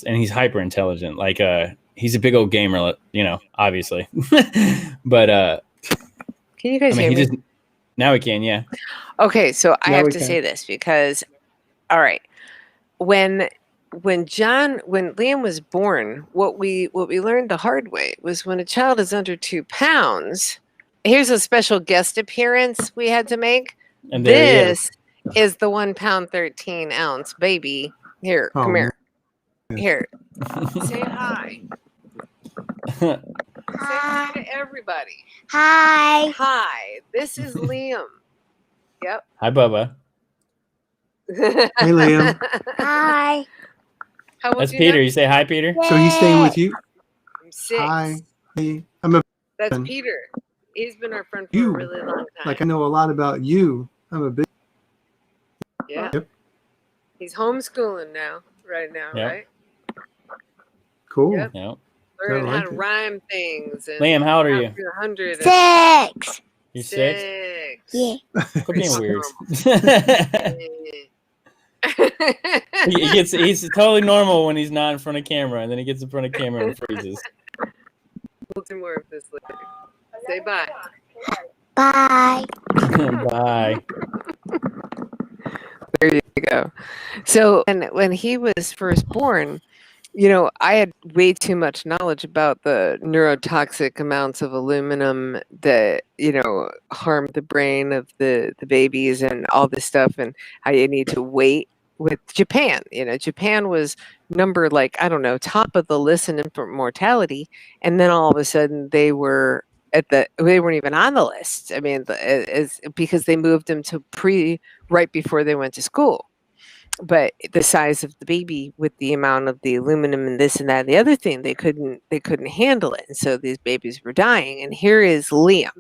I mean, he's hyper intelligent. Like, he's a big old gamer, you know, obviously. But, can you guys hear me? Now we can. Yeah. Okay. So I have to say this because, all right. When Liam was born, what we learned the hard way was when a child is under 2 pounds, here's a special guest appearance we had to make. And there he is. This is the 1 pound 13 ounce baby. Here, Oh, come here. man. Here. Say hi. Say hi to everybody. Hi. Hi. This is Liam. Yep. Hi, Bubba. Hey, Liam. Hi. How old That's you Peter. now? You say hi, Peter? So he's staying with you? I'm 6. Hi. Hey, I'm a That's fan. Peter. He's been our friend for You. a really long time. Like I know a lot about you. I'm a big. Yeah. Yep. He's homeschooling now, right now, Yep. right? Cool. Yep. Yep. Learning I how like to it. rhyme things. And Liam, how old are you? 100 6. You're 6? 6. Yeah. Quit being It's weird. He's totally normal when he's not in front of camera, and then he gets in front of camera and freezes. We'll do more of this later. Say bye. Bye. Bye. There you go. So, and when he was first born, I had way too much knowledge about the neurotoxic amounts of aluminum that, harm the brain of the babies and all this stuff, and how you need to wait with Japan. Japan was number, like, I don't know, top of the list in infant mortality. And then all of a sudden they weren't even on the list. I mean, because they moved them to right before they went to school. But the size of the baby with the amount of the aluminum and this and that and the other thing, they couldn't handle it. And so these babies were dying. And here is Liam.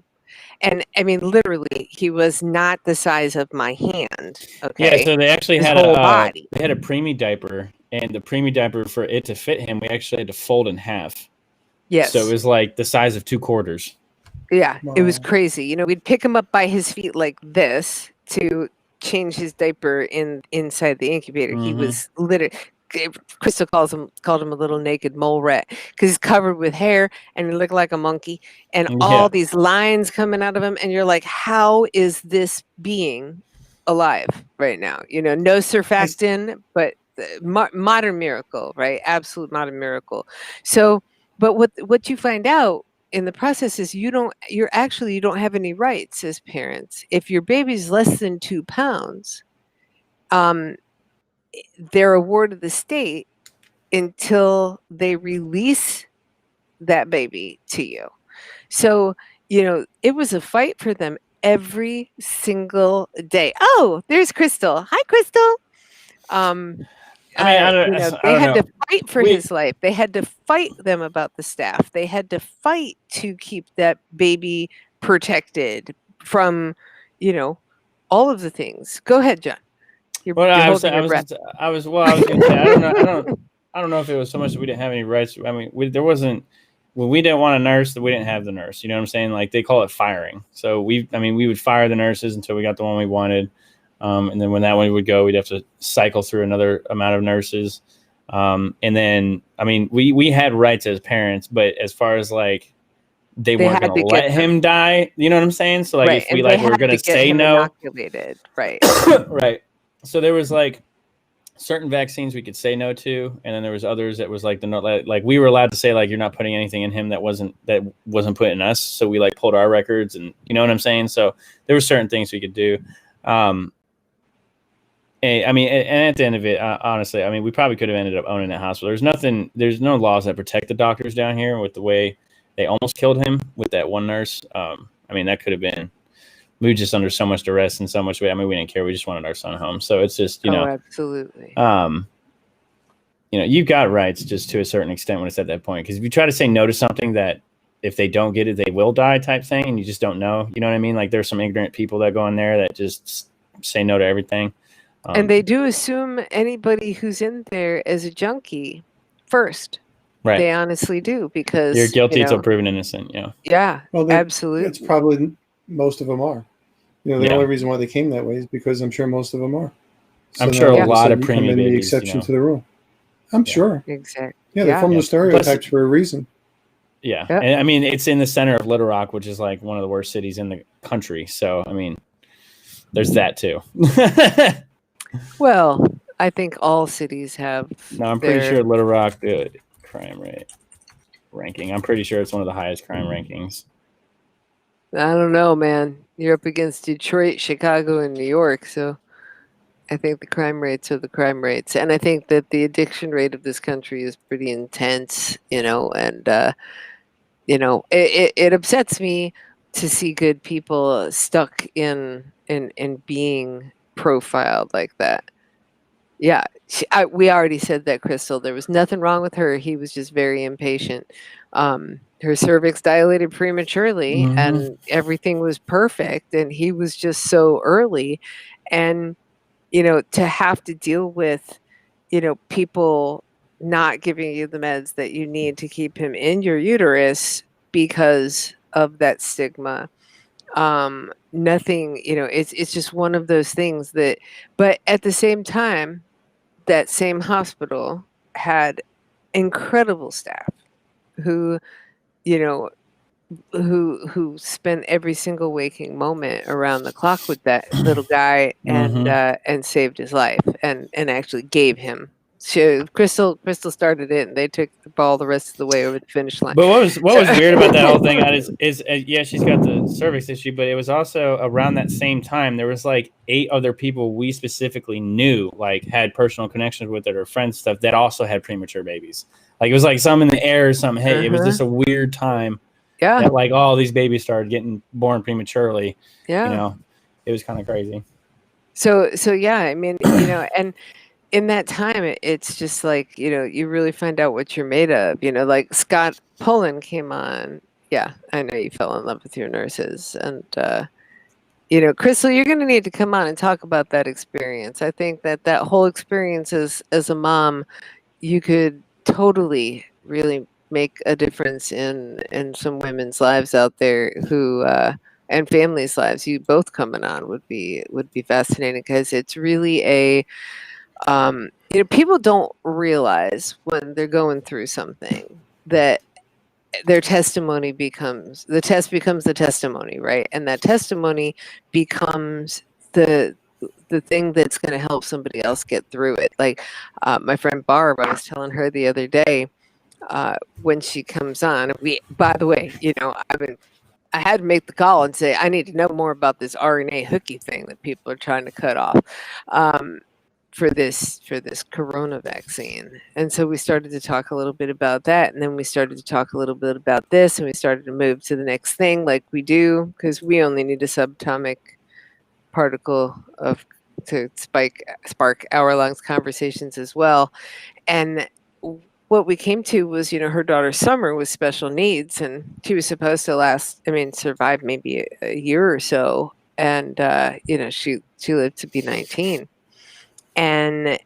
And I mean, literally, he was not the size of my hand. Okay. Yeah, so they actually His had whole body. they had a preemie diaper, and the preemie diaper, for it to fit him, we actually had to fold in half. Yes. So it was like the size of 2 quarters. Yeah, it was Wow. crazy. We'd pick him up by his feet like this to change his diaper inside the incubator. He was literally, Crystal called him a little naked mole rat because he's covered with hair and he looked like a monkey and all these lines coming out of him. And you're like, how is this being alive right now? No surfactant, but modern miracle, right? Absolute modern miracle. So, but what you find out in the process is you don't have any rights as parents. If your baby's less than 2 pounds, they're awarded the state until they release that baby to you. So, it was a fight for them every single day. Oh, there's Crystal. Hi, Crystal. I don't they had know. to fight for his life. They had to fight them about the staff. They had to fight to keep that baby protected from, all of the things. Go ahead, John. You're holding your breath. I was going to say, I don't know if it was so much that we didn't have any rights. I mean, there wasn't, when we didn't want a nurse, that we didn't have the nurse. You know what I'm saying? Like, they call it firing. So we would fire the nurses until we got the one we wanted. And then when that one would go, we'd have to cycle through another amount of nurses. And then, we had rights as parents, but as far as like, they weren't going to let him die. You know what I'm saying? So like, if we were going to say no, inoculated, right? right. So there was like certain vaccines we could say no to, and then there was others that was like like we were allowed to say like, you're not putting anything in him that wasn't put in us. So we like pulled our records, and you know what I'm saying. So there were certain things we could do. And at the end of it, honestly, we probably could have ended up owning that hospital. There's no laws that protect the doctors down here with the way they almost killed him with that one nurse. That could have been, we were just under so much duress and so much weight. We didn't care. We just wanted our son home. So it's just, absolutely. You've got rights just to a certain extent when it's at that point. Because if you try to say no to something that if they don't get it, they will die type thing, and you just don't know, you know what I mean? Like, there's some ignorant people that go in there that just say no to everything. And they do assume anybody who's in there as a junkie first. Right. They honestly do, because you're guilty until proven innocent. Yeah. Yeah. Well, absolutely. It's probably most of them are. The only reason why they came that way is because I'm sure most of them are. So I'm sure a lot of preemie babies, the exception to the rule. I'm sure. Exactly. Yeah, they form those stereotypes for a reason. Yeah. And it's in the center of Little Rock, which is like one of the worst cities in the country. So there's that too. Well, I think all cities have. No, I'm pretty sure Little Rock, good crime rate ranking. I'm pretty sure it's one of the highest crime rankings. I don't know, man. You're up against Detroit, Chicago, and New York, so I think the crime rates are the crime rates, and I think that the addiction rate of this country is pretty intense, and it upsets me to see good people stuck in being profiled like that. Yeah, we already said that, Crystal. There was nothing wrong with her. He was just very impatient. Her cervix dilated prematurely, and everything was perfect, and he was just so early, and to have to deal with, people not giving you the meds that you need to keep him in your uterus because of that stigma. Nothing, it's just one of those things that, but at the same time, that same hospital had incredible staff who, you know, who spent every single waking moment around the clock with that little guy and saved his life and actually gave him. Crystal started it, and they took the ball the rest of the way over the finish line. But what was weird about that whole thing is yeah, she's got the cervix issue, but it was also around that same time there was like 8 other people we specifically knew, like had personal connections with it or friends stuff that also had premature babies. Like it was like some in the air or something. Hey, it was just a weird time. Yeah. That like all these babies started getting born prematurely. Yeah. It was kind of crazy. So yeah, I mean, and in that time, it's just like, you really find out what you're made of. Like Scott Pullen came on. Yeah, I know you fell in love with your nurses. And, Crystal, you're going to need to come on and talk about that experience. I think that whole experience as a mom, you could totally really make a difference in some women's lives out there who and families' lives. You both coming on would be fascinating, because it's really a people don't realize when they're going through something that their testimony becomes the testimony, right? And that testimony becomes the thing that's going to help somebody else get through it. Like my friend Barb, I was telling her the other day, when she comes on, by the way, I had to make the call and say, I need to know more about this RNA hooky thing that people are trying to cut off for this corona vaccine. And so we started to talk a little bit about that, and then we started to talk a little bit about this, and we started to move to the next thing, like we do, because we only need a subatomic particle to spark hour-long conversations as well. And what we came to was, her daughter Summer was special needs, and she was supposed to survive maybe a year or so. And, she lived to be 19. And,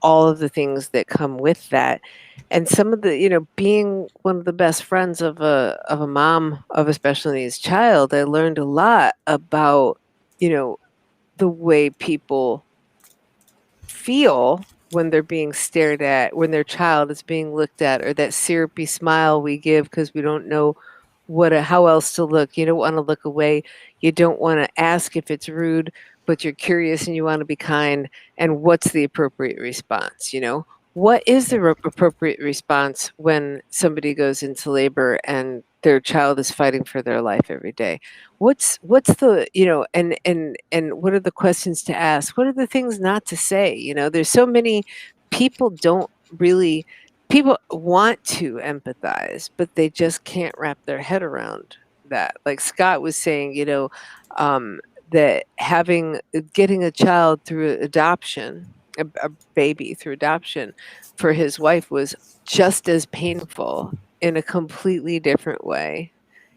all of the things that come with that. And some of the, being one of the best friends of a mom of a special needs child, I learned a lot about, the way people feel when they're being stared at, when their child is being looked at, or that syrupy smile we give because we don't know how else to look. You don't want to look away. You don't want to ask if it's rude, but you're curious and you want to be kind. And what's the appropriate response? What is the appropriate response when somebody goes into labor and their child is fighting for their life every day? What's the, and what are the questions to ask? What are the things not to say? There's so many people people want to empathize, but they just can't wrap their head around that. Like Scott was saying, that getting a child through adoption, a baby through adoption, for his wife was just as painful in a completely different way,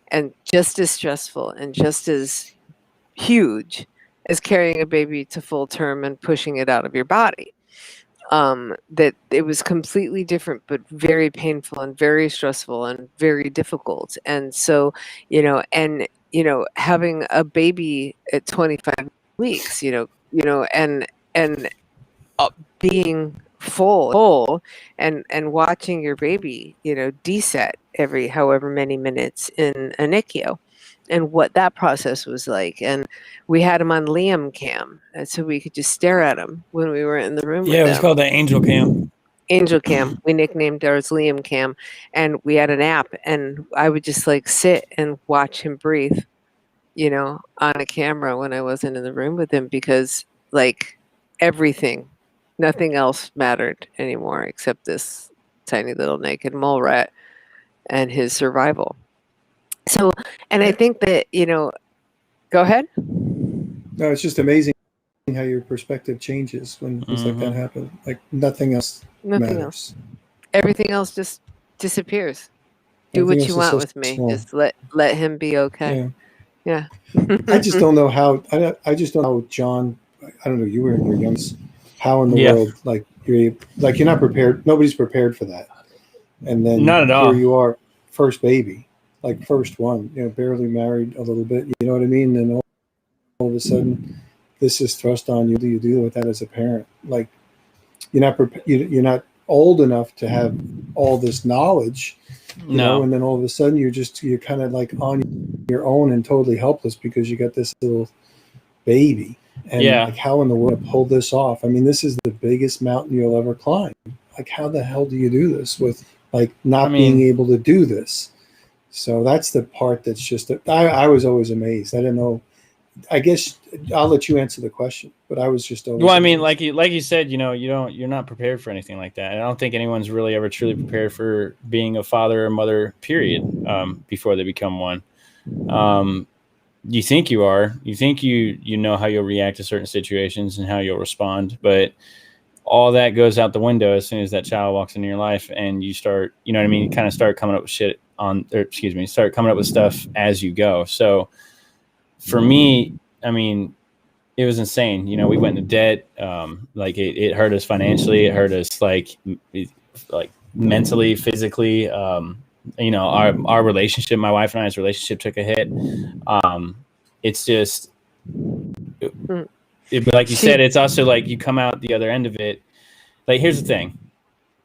and just as stressful and just as huge as carrying a baby to full term and pushing it out of your body. That it was completely different, but very painful and very stressful and very difficult. And so, having a baby at 25 weeks, and being full and watching your baby, deset every however many minutes in a NICU, and what that process was like. And we had him on Liam cam, and so we could just stare at him when we were in the room. Yeah, it was called the Angel Cam. Angel Cam. We nicknamed ours Liam Cam, and we had an app, and I would just like sit and watch him breathe you know, on a camera when I wasn't in the room with him because, like, everything, nothing else mattered anymore except this tiny little naked mole rat and his survival. So, and I think that, you know, go ahead. No, it's just amazing how your perspective changes when things like that happen. Like nothing else Nothing matters. else. Everything else just disappears. Do Everything what you else is want so with me. small. Just let him be okay. Yeah. Yeah. I just don't know how. I just don't know how John. I don't know. You were in your youngest. How in the Yeah. world, like you're not prepared. Nobody's prepared for that. And then Not at all. here you are, first baby, like first one. You know, barely married a little bit. You know what I mean? And all of a sudden, this is thrust on you. What do you do with that as a parent? Like you're not you're not old enough to have all this knowledge. You know, and then all of a sudden you're kind of like on your own and totally helpless because you got this little baby. And like how in the world to pull this off? I mean, this is the biggest mountain you'll ever climb. Like how the hell do you do this with like not being able to do this? So that's the part that's just I was always amazed. I didn't know. I guess I'll let you answer the question, but I was just always Well, I mean, amazed. like you said, you know, you're not prepared for anything like that. And I don't think anyone's really ever truly prepared for being a father or mother, period, before they become one. You think you are. You think you know how you'll react to certain situations and how you'll respond, but all that goes out the window as soon as that child walks into your life, and you start, you know what I mean, you kind of start coming up with shit start coming up with stuff as you go. So for me, I mean, it was insane. You know, we went into debt. Like it hurt us financially. It hurt us like mentally, physically. You know, our relationship, my wife and I's relationship took a hit. It's just, like you said, it's also like you come out the other end of it. Like, here's the thing.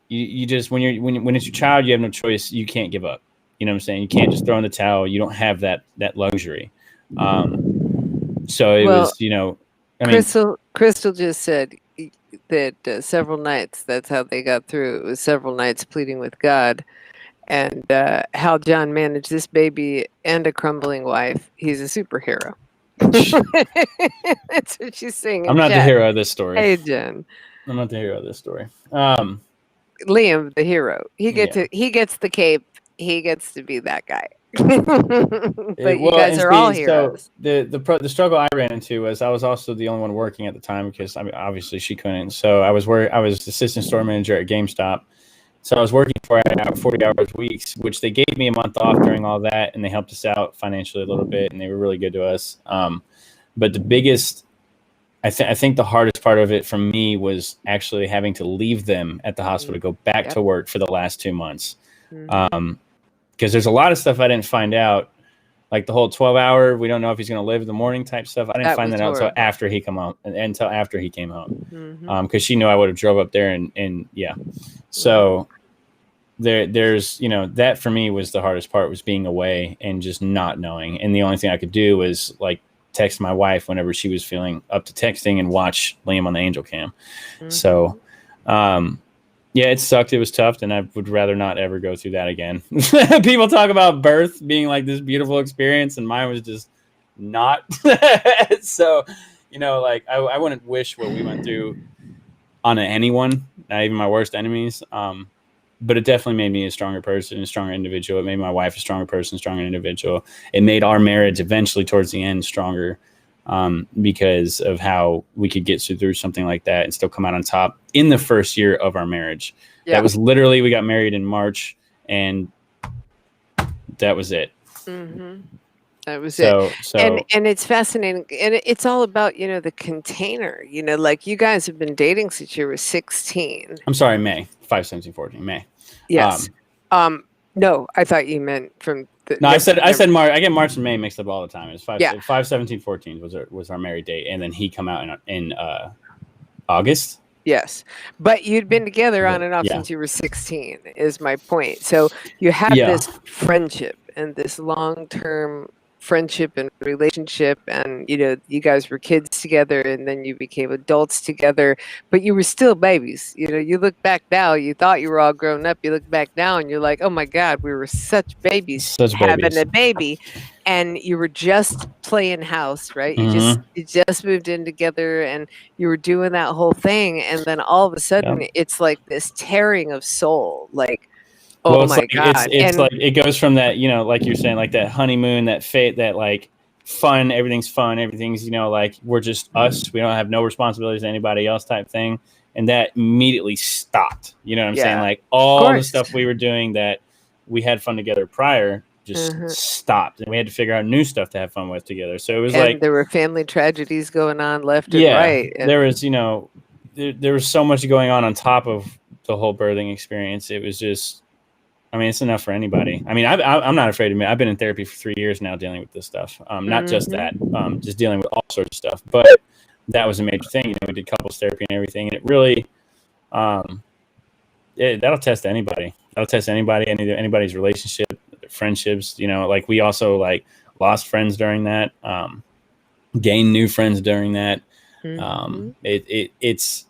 You just, when it's your child, you have no choice. You can't give up. You know what I'm saying? You can't just throw in the towel. You don't have that luxury. So it was, you know, I mean, Crystal just said that several nights, that's how they got through. It was several nights pleading with God. And how John managed this baby and a crumbling wife. He's a superhero. That's what she's saying. I'm not the hero of this story. Hey, Jen. I'm not the hero of this story. Liam, the hero. He gets the cape. He gets to be that guy. But you guys are all heroes. So the struggle I ran into was I was also the only one working at the time because I mean obviously she couldn't. So I was assistant store manager at GameStop. So I was working 40 hours weeks, which they gave me a month off during all that, and they helped us out financially a little bit, and they were really good to us. But the biggest, I think the hardest part of it for me was actually having to leave them at the hospital to go back to work for the last 2 months. Because there's a lot of stuff I didn't find out, like the whole 12-hour, we don't know if he's going to live in the morning type stuff. I didn't find that out until after he came home, because she knew I would have drove up there and yeah. So there's, you know, that for me was the hardest part, was being away and just not knowing. And the only thing I could do was like text my wife whenever she was feeling up to texting and watch Liam on the Angel Cam. So, yeah, it sucked. It was tough, and I would rather not ever go through that again. People talk about birth being like this beautiful experience, and mine was just not. So, you know, like I wouldn't wish what we went through on anyone, not even my worst enemies. But it definitely made me a stronger person, a stronger individual. It made my wife a stronger person, a stronger individual. It made our marriage eventually towards the end stronger, because of how we could get through something like that and still come out on top in the first year of our marriage. Yeah. That was literally, we got married in March, and that was it. That was it. And it's fascinating. And it's all about, you know, the container, you know, like you guys have been dating since you were 16. I'm sorry, May 5, 17, 14, May. Yes. No, I thought you meant from the. No, I said March. I get March and May mixed up all the time. It's 5, 17, 14 was our married date. And then he come out in August. Yes. But you'd been together on and off since you were 16 is my point. So you had this friendship and this long-term friendship and relationship, and you know, you guys were kids together, and then you became adults together, but you were still babies. You know, you look back now, you thought you were all grown up, you look back now and you're like, oh my God, we were such babies having a baby. and you were just playing house, right? Mhm. You just moved in together, and you were doing that whole thing, and then all of a sudden, it's like this tearing of soul, like, Well, oh it's my like God. it's And like it goes from that, you know, like you're saying, like that honeymoon, that fate, that like fun, everything's, you know, like we're just us, we don't have no responsibilities to anybody else type thing, and that immediately stopped. You know what I'm saying? yeah, Like of all the course. stuff we were doing that we had fun together prior just Mhm. stopped, and we had to figure out new stuff to have fun with together. So it was And like, there were family tragedies going on left and yeah, right. And there was, you know, there was so much going on top of the whole birthing experience. It was just, I mean, it's enough for anybody. I mean, I'm not afraid to admit I've been in therapy for 3 years now dealing with this stuff. Not just that, just dealing with all sorts of stuff. But that was a major thing. You know, we did couples therapy and everything, and it really, that'll test anybody. That'll test anybody, anybody's relationship, friendships. You know, like we also like lost friends during that, gained new friends during that. It's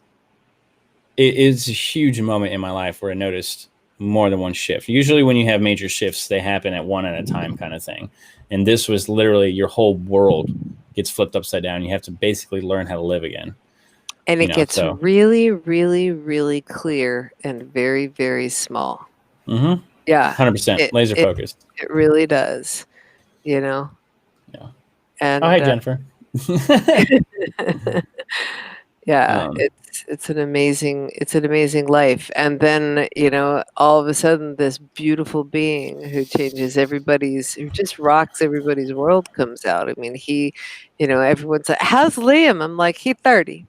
a huge moment in my life where I noticed more than one shift. Usually when you have major shifts, they happen at one at a time kind of thing. And this was literally your whole world gets flipped upside down. You have to basically learn how to live again. and it gets really, really, really clear and very, very small. Mm-hmm. Yeah. 100%. Laser focused. It really does, you know? Yeah. And hi, Jennifer. yeah, it's an amazing life. And then, you know, all of a sudden this beautiful being who just rocks everybody's world comes out. I mean, you know, everyone's like, how's Liam? I'm like, he's 30.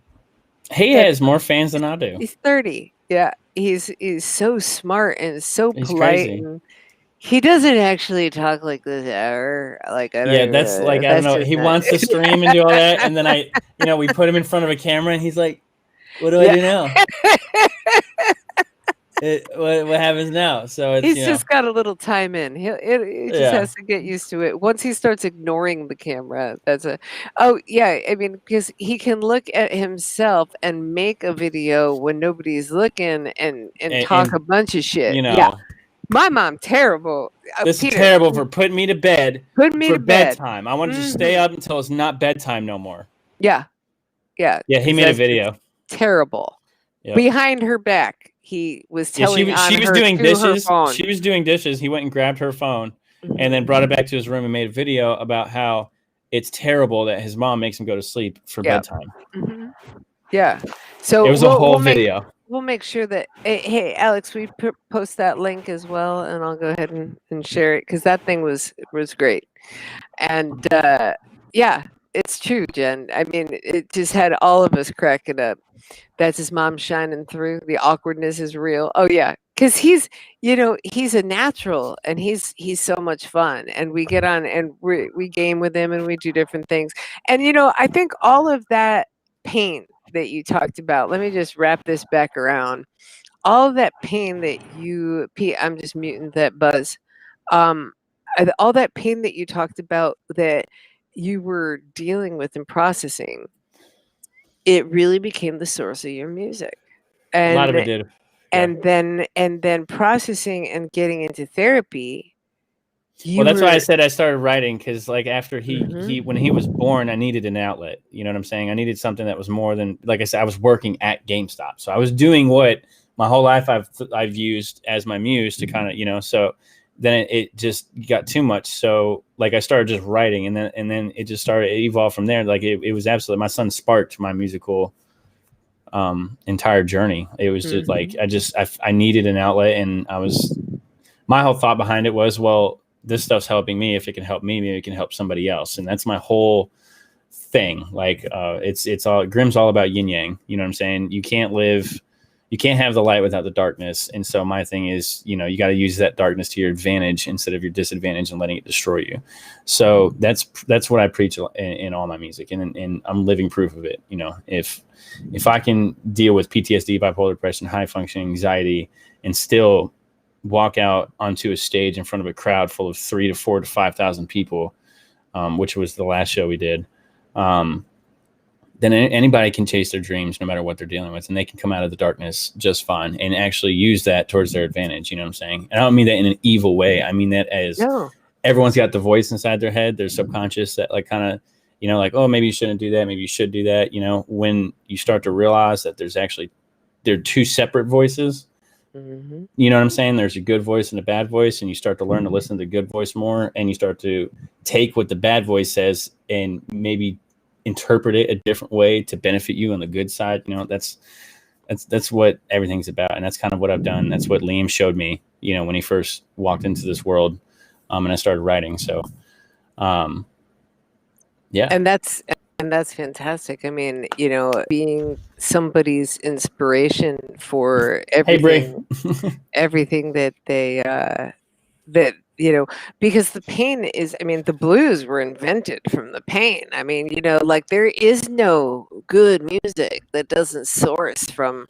He has more fans than I do. He's 30. Yeah. He's so smart and so He's polite. crazy. And he doesn't actually talk like this ever. Like, I don't that's like, I don't know. He wants to stream and do all that. And then we put him in front of a camera and he's like, what do I do now? What happens now? So it's, he's just got a little time in. He just has to get used to it. Once he starts ignoring the camera, I mean, because he can look at himself and make a video when nobody's looking and talk a bunch of shit. You know, yeah. My mom, terrible. This is terrible for putting me to bed. Put me to bed. Bedtime. I want to just stay up until it's not bedtime no more. Yeah. Yeah. Yeah, he made a video. Terrible. Yep. Behind her back, he was telling she was doing dishes. She was doing dishes. He went and grabbed her phone and then brought it back to his room and made a video about how it's terrible that his mom makes him go to sleep for bedtime. Yeah. So it was a whole video. We'll make sure that, hey, Alex, we post that link as well, and I'll go ahead and share it because that thing was great. And yeah, it's true, Jen. I mean, it just had all of us cracking up. That's his mom shining through. The awkwardness is real. Oh yeah, because he's a natural, and he's so much fun. And we get on and we game with him, and we do different things. And I think all of that pain that you talked about. Let me just wrap this back around. All of that pain that I'm just muting that buzz. All that pain that you talked about that you were dealing with and processing, it really became the source of your music. And a lot of it did. Yeah. And then processing and getting into therapy. That's why I said I started writing, because like after he when he was born, I needed an outlet. You know what I'm saying? I needed something that was more than, like I said, I was working at GameStop, so I was doing what my whole life I've used as my muse to kind of So then it just got too much. So like I started just writing, and then it just started. It evolved from there. Like it was absolutely, my son sparked my musical entire journey. It was just like I needed an outlet, and my whole thought behind it was, well, this stuff's helping me. If it can help me, maybe it can help somebody else. And that's my whole thing. Like it's all, Grimm's all about yin yang. You know what I'm saying? You can't have the light without the darkness. And so my thing is, you got to use that darkness to your advantage instead of your disadvantage and letting it destroy you. So that's what I preach in all my music. And I'm living proof of it. If I can deal with PTSD, bipolar depression, high functioning anxiety, and still walk out onto a stage in front of a crowd full of 3,000 to 4,000 to 5,000 people, which was the last show we did, then anybody can chase their dreams no matter what they're dealing with, and they can come out of the darkness just fine and actually use that towards their advantage. You know what I'm saying? And I don't mean that in an evil way. I mean that as everyone's got the voice inside their head, their subconscious that like kind of, you know, like, oh, maybe you shouldn't do that. Maybe you should do that. You know, when you start to realize that there are two separate voices. Mm-hmm. You know what I'm saying? There's a good voice and a bad voice, and you start to learn to listen to the good voice more, and you start to take what the bad voice says and maybe interpret it a different way to benefit you on the good side. You know, that's what everything's about, and that's kind of what I've done. That's what Liam showed me, you know, when he first walked into this world, and I started writing. So, yeah, And that's fantastic. I mean, you know, being somebody's inspiration for hey, Bray. everything that they that, you know, because the pain is, I mean, the blues were invented from the pain. I mean, you know, like there is no good music that doesn't source from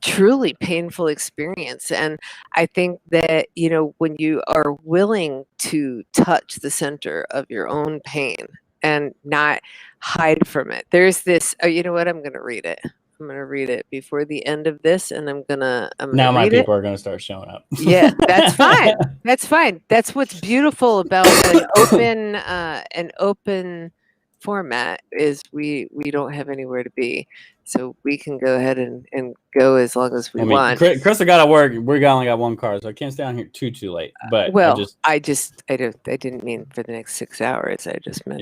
truly painful experience. And I think that, you know, when you are willing to touch the center of your own pain and not hide from it, there's this, oh, you know what, I'm going to read it. I'm going to read it before the end of this, and I'm gonna now my read it. people are going to start showing up. Yeah, that's fine. That's fine. That's what's beautiful about an open format is we don't have anywhere to be, so we can go ahead and go as long as we want. Chris, I gotta work. We only got one car, so I can't stay on here too late. But well, I didn't mean for the next 6 hours. I just meant,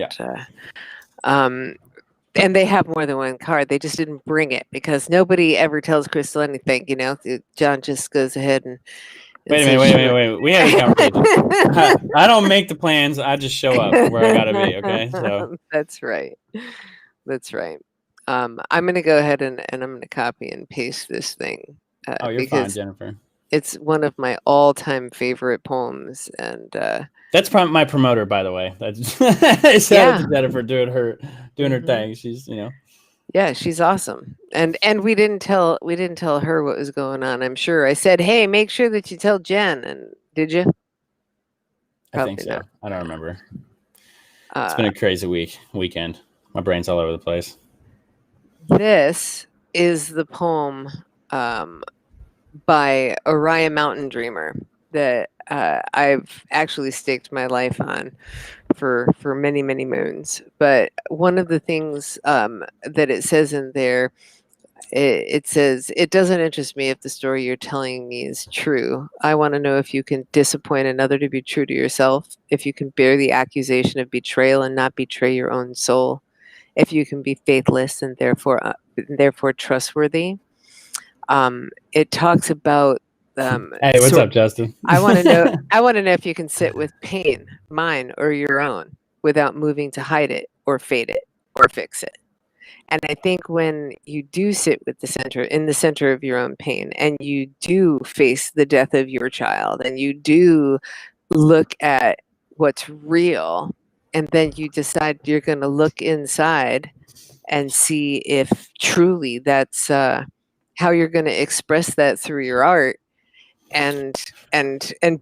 and they have more than one car. They just didn't bring it because nobody ever tells Crystal anything. You know, John just goes ahead and. Wait a minute. We had a conversation. I don't make the plans. I just show up where I gotta be. Okay, so that's right. That's right. I'm gonna go ahead and I'm gonna copy and paste this thing. Oh, you're fine, Jennifer. It's one of my all-time favorite poems, and that's my promoter, by the way. That's Jennifer doing her thing. She's, you know. Yeah, she's awesome. And we didn't tell her what was going on. I'm sure I said, "Hey, make sure that you tell Jen." And did you? Probably I think so. Not. I don't remember. It's been a crazy weekend. My brain's all over the place. This is the poem by Orion Mountain Dreamer that I've actually staked my life on for many moons. But one of the things that it says in there, it says, "It doesn't interest me if the story you're telling me is true. I want to know if you can disappoint another to be true to yourself, if you can bear the accusation of betrayal and not betray your own soul, if you can be faithless and therefore trustworthy." It talks about. Hey, what's up, Justin? I want to know. I want to know if you can sit with pain, mine or your own, without moving to hide it or fade it or fix it. And I think when you do sit with in the center of your own pain, and you do face the death of your child, and you do look at what's real, and then you decide you're going to look inside and see if truly that's how you're going to express that through your art, and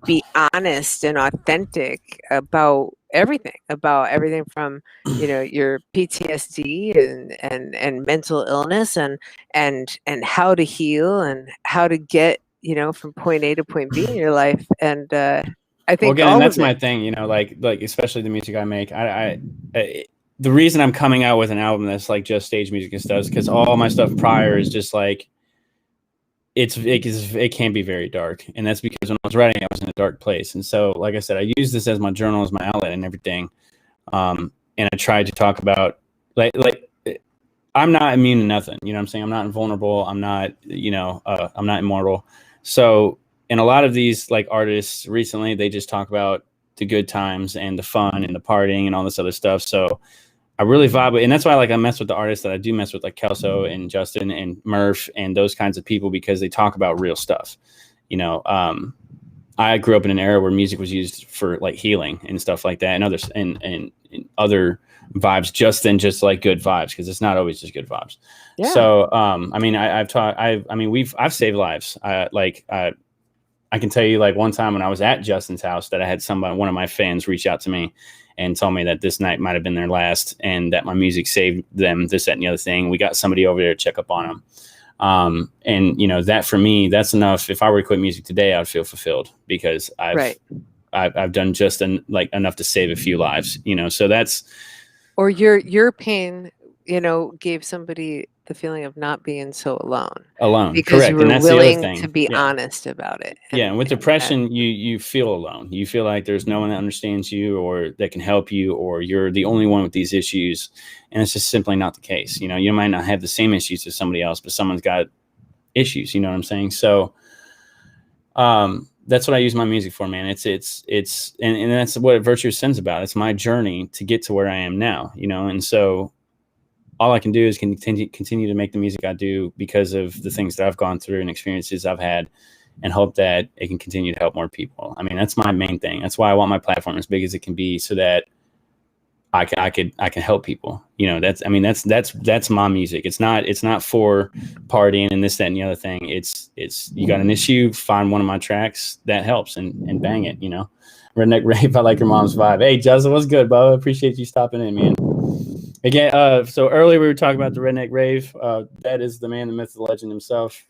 be honest and authentic about everything from, you know, your PTSD and mental illness and how to heal and how to get, you know, from point A to point B in your life. And I think, well, again, and that's my thing, you know, like especially the music I make. I the reason I'm coming out with an album that's like just stage music and stuff is because all my stuff prior is just like it can be very dark, and that's because when I was writing, I was in a dark place. And so, like I said, I use this as my journal, as my outlet, and everything. And I tried to talk about like I'm not immune to nothing. You know what I'm saying? I'm not invulnerable. I'm not, you know, I'm not immortal. So, and a lot of these like artists recently, they just talk about the good times and the fun and the partying and all this other stuff. So I really vibe with, and that's why like I mess with the artists that I do mess with, like Kelso and Justin and Murph and those kinds of people, because they talk about real stuff. You know, I grew up in an era where music was used for like healing and stuff like that, and others and other vibes, just like good vibes, because it's not always just good vibes. Yeah. So I mean, I've saved lives. I can tell you, like, one time when I was at Justin's house, that I had one of my fans reach out to me and told me that this night might have been their last, and that my music saved them, this, that, and the other thing. We got somebody over there to check up on them. And, you know, that for me, that's enough. If I were to quit music today, I would feel fulfilled, because I I've done just enough to save a few lives, so that's, or your pain, gave somebody the feeling of not being so alone because correct. you And were that's the other willing thing. to be Yeah. honest about it. And with depression, you feel alone. You feel like there's no one that understands you or that can help you, or you're the only one with these issues. And it's just simply not the case. You might not have the same issues as somebody else, but someone's got issues. You know what I'm saying? So that's what I use my music for, man. It's and that's what Virtue Sin's about. It's my journey to get to where I am now, and so all I can do is continue to make the music I do because of the things that I've gone through and experiences I've had, and hope that it can continue to help more people. I mean, that's my main thing. That's why I want my platform as big as it can be, so that I can help people. That's my music. It's not for partying and this, that, and the other thing. It's you got an issue, find one of my tracks that helps and bang it. Redneck Rave, I like your mom's vibe. Hey, Justin, what's good, Bubba? Appreciate you stopping in, man. Again, so earlier we were talking about the Redneck Rave. That is the man, the myth, the legend himself.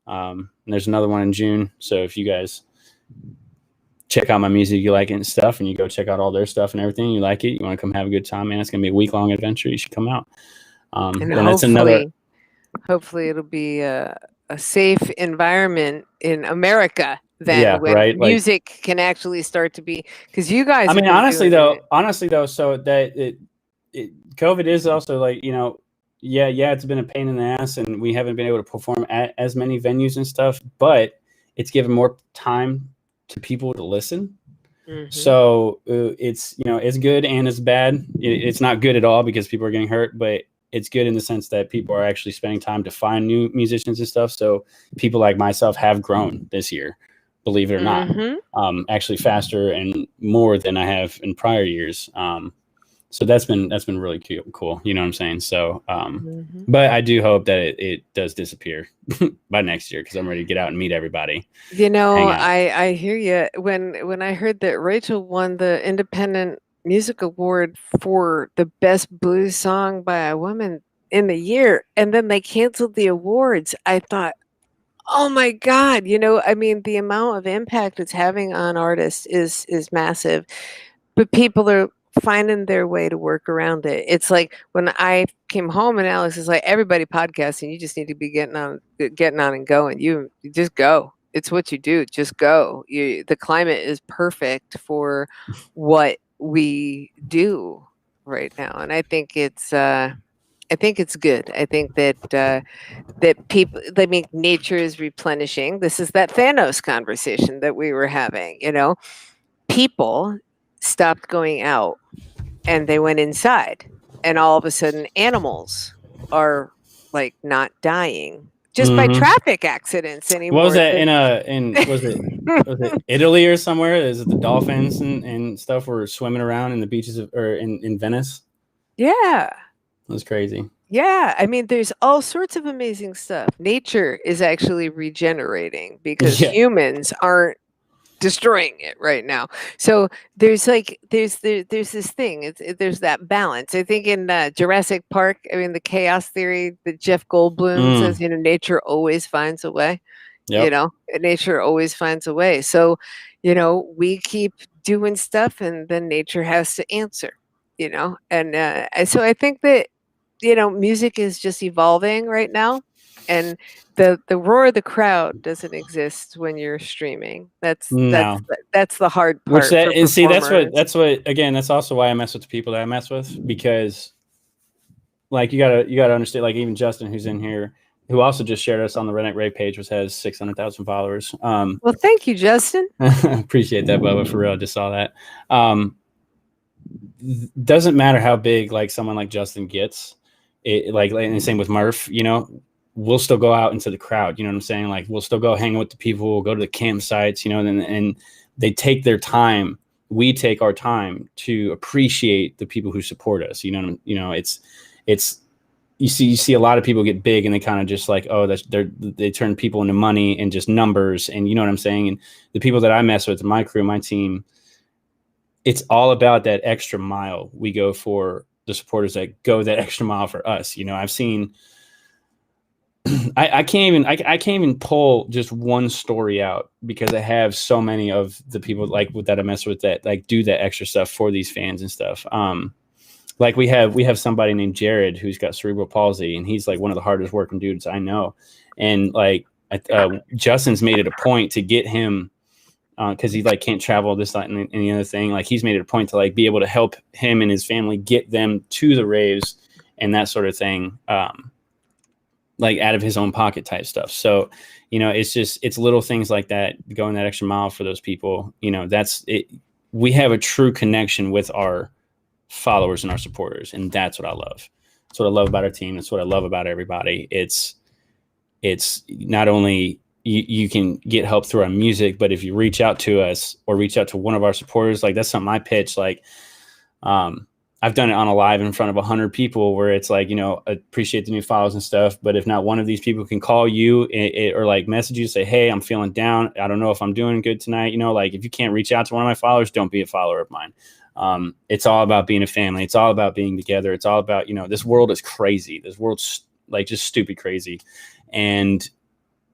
And there's another one in June. So if you guys check out my music, you like it and stuff, and you go check out all their stuff and everything, you like it, you want to come have a good time, man, it's going to be a week-long adventure. You should come out. And then hopefully it'll be a safe environment in America then, when right? music can actually start to be, because you guys, I mean, honestly though, so that COVID is also it's been a pain in the ass, and we haven't been able to perform at as many venues and stuff, but it's given more time to people to listen. Mm-hmm. So it's good and it's bad. It's not good at all because people are getting hurt, but it's good in the sense that people are actually spending time to find new musicians and stuff. So people like myself have grown this year, believe it or not, actually faster and more than I have in prior years. So that's been really cool. You know what I'm saying? So, but I do hope that it does disappear by next year, because I'm ready to get out and meet everybody. I hear you. When I heard that Rachel won the Independent Music Award for the best blues song by a woman in the year, and then they canceled the awards, I thought, oh my God, I mean, the amount of impact it's having on artists is massive, but people are finding their way to work around it. It's like when I came home and Alex is like, everybody podcasting, you just need to be getting on and going. You just go. It's what you do. Just go. The climate is perfect for what we do right now. And I think it's good. I think that people, nature is replenishing. This is that Thanos conversation that we were having, people stopped going out and they went inside, and all of a sudden animals are not dying just by traffic accidents anymore. What was that was it Italy or somewhere? Is it the dolphins and stuff were swimming around in the beaches or in Venice? Yeah. It was crazy. Yeah, I mean, there's all sorts of amazing stuff. Nature is actually regenerating because humans aren't destroying it right now. So there's this thing. There's that balance. I think in Jurassic Park, I mean, the chaos theory that Jeff Goldblum says, nature always finds a way. Yep. Nature always finds a way. So, we keep doing stuff, and then nature has to answer. And so I think that music is just evolving right now, and the roar of the crowd doesn't exist when you're streaming. That's the hard part. That's what again, that's also why I mess with the people that I mess with, because you gotta understand, even Justin, who's in here, who also just shared us on the Redneck Rave page, which has 600,000 followers. Well, thank you, Justin. Appreciate that, Bubba, for real. I just saw that. Doesn't matter how big someone like Justin gets. And the same with Murph, we'll still go out into the crowd. You know what I'm saying? We'll still go hang with the people. We'll go to the campsites, and they take their time. We take our time to appreciate the people who support us. It's you see a lot of people get big and they kind of just they turn people into money and just numbers. And you know what I'm saying? And the people that I mess with, my crew, my team, it's all about that extra mile we go for the supporters that go that extra mile for us. I've seen I can't even pull just one story out because I have so many of the people like that I mess with that like do that extra stuff for these fans and stuff. Like we have somebody named Jared who's got cerebral palsy, and he's like one of the hardest working dudes I know. And like Justin's made it a point to get him because he like can't travel this that, and the other thing. Like he's made it a point to like be able to help him and his family get them to the raves and that sort of thing. Like out of his own pocket type stuff. So, you know, it's little things like that, going that extra mile for those people. You know, that's it. We have a true connection with our followers and our supporters. And that's what I love. That's what I love about our team. That's what I love about everybody. It's not only you can get help through our music, but if you reach out to us or reach out to one of our supporters, like that's something I pitch, like, I've done it on a live in front of 100 people where it's like, you know, appreciate the new follows and stuff. But if not one of these people can call you or like message you, say, hey, I'm feeling down. I don't know if I'm doing good tonight. You know, like if you can't reach out to one of my followers, don't be a follower of mine. It's all about being a family. It's all about being together. It's all about, you know, this world is crazy. This world's like just stupid crazy. And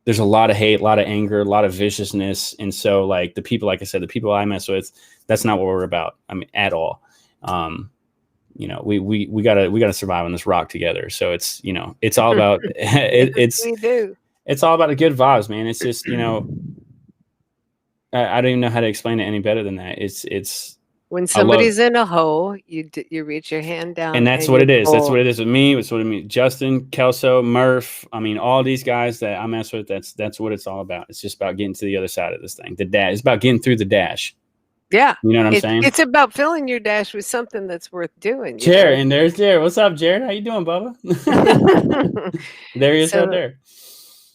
there's a lot of hate, a lot of anger, a lot of viciousness. And so like the people, like I said, the people I mess with, that's not what we're about. I mean, at all. You know, we gotta survive on this rock together. So it's, you know, it's all about it's all about the good vibes, man. It's just, you know, I don't even know how to explain it any better than that. It's when somebody's in a hole, you reach your hand down, and that's what it is. That's what it is with me. It's what I mean. Justin, Kelso, Murph. I mean, all these guys that I mess with. That's what it's all about. It's just about getting to the other side of this thing. The dash. It's about getting through the dash. Yeah. You know what I'm saying? It's about filling your dash with something that's worth doing. Jared, and there's Jared. What's up, Jared? How you doing, Bubba? There he is right there.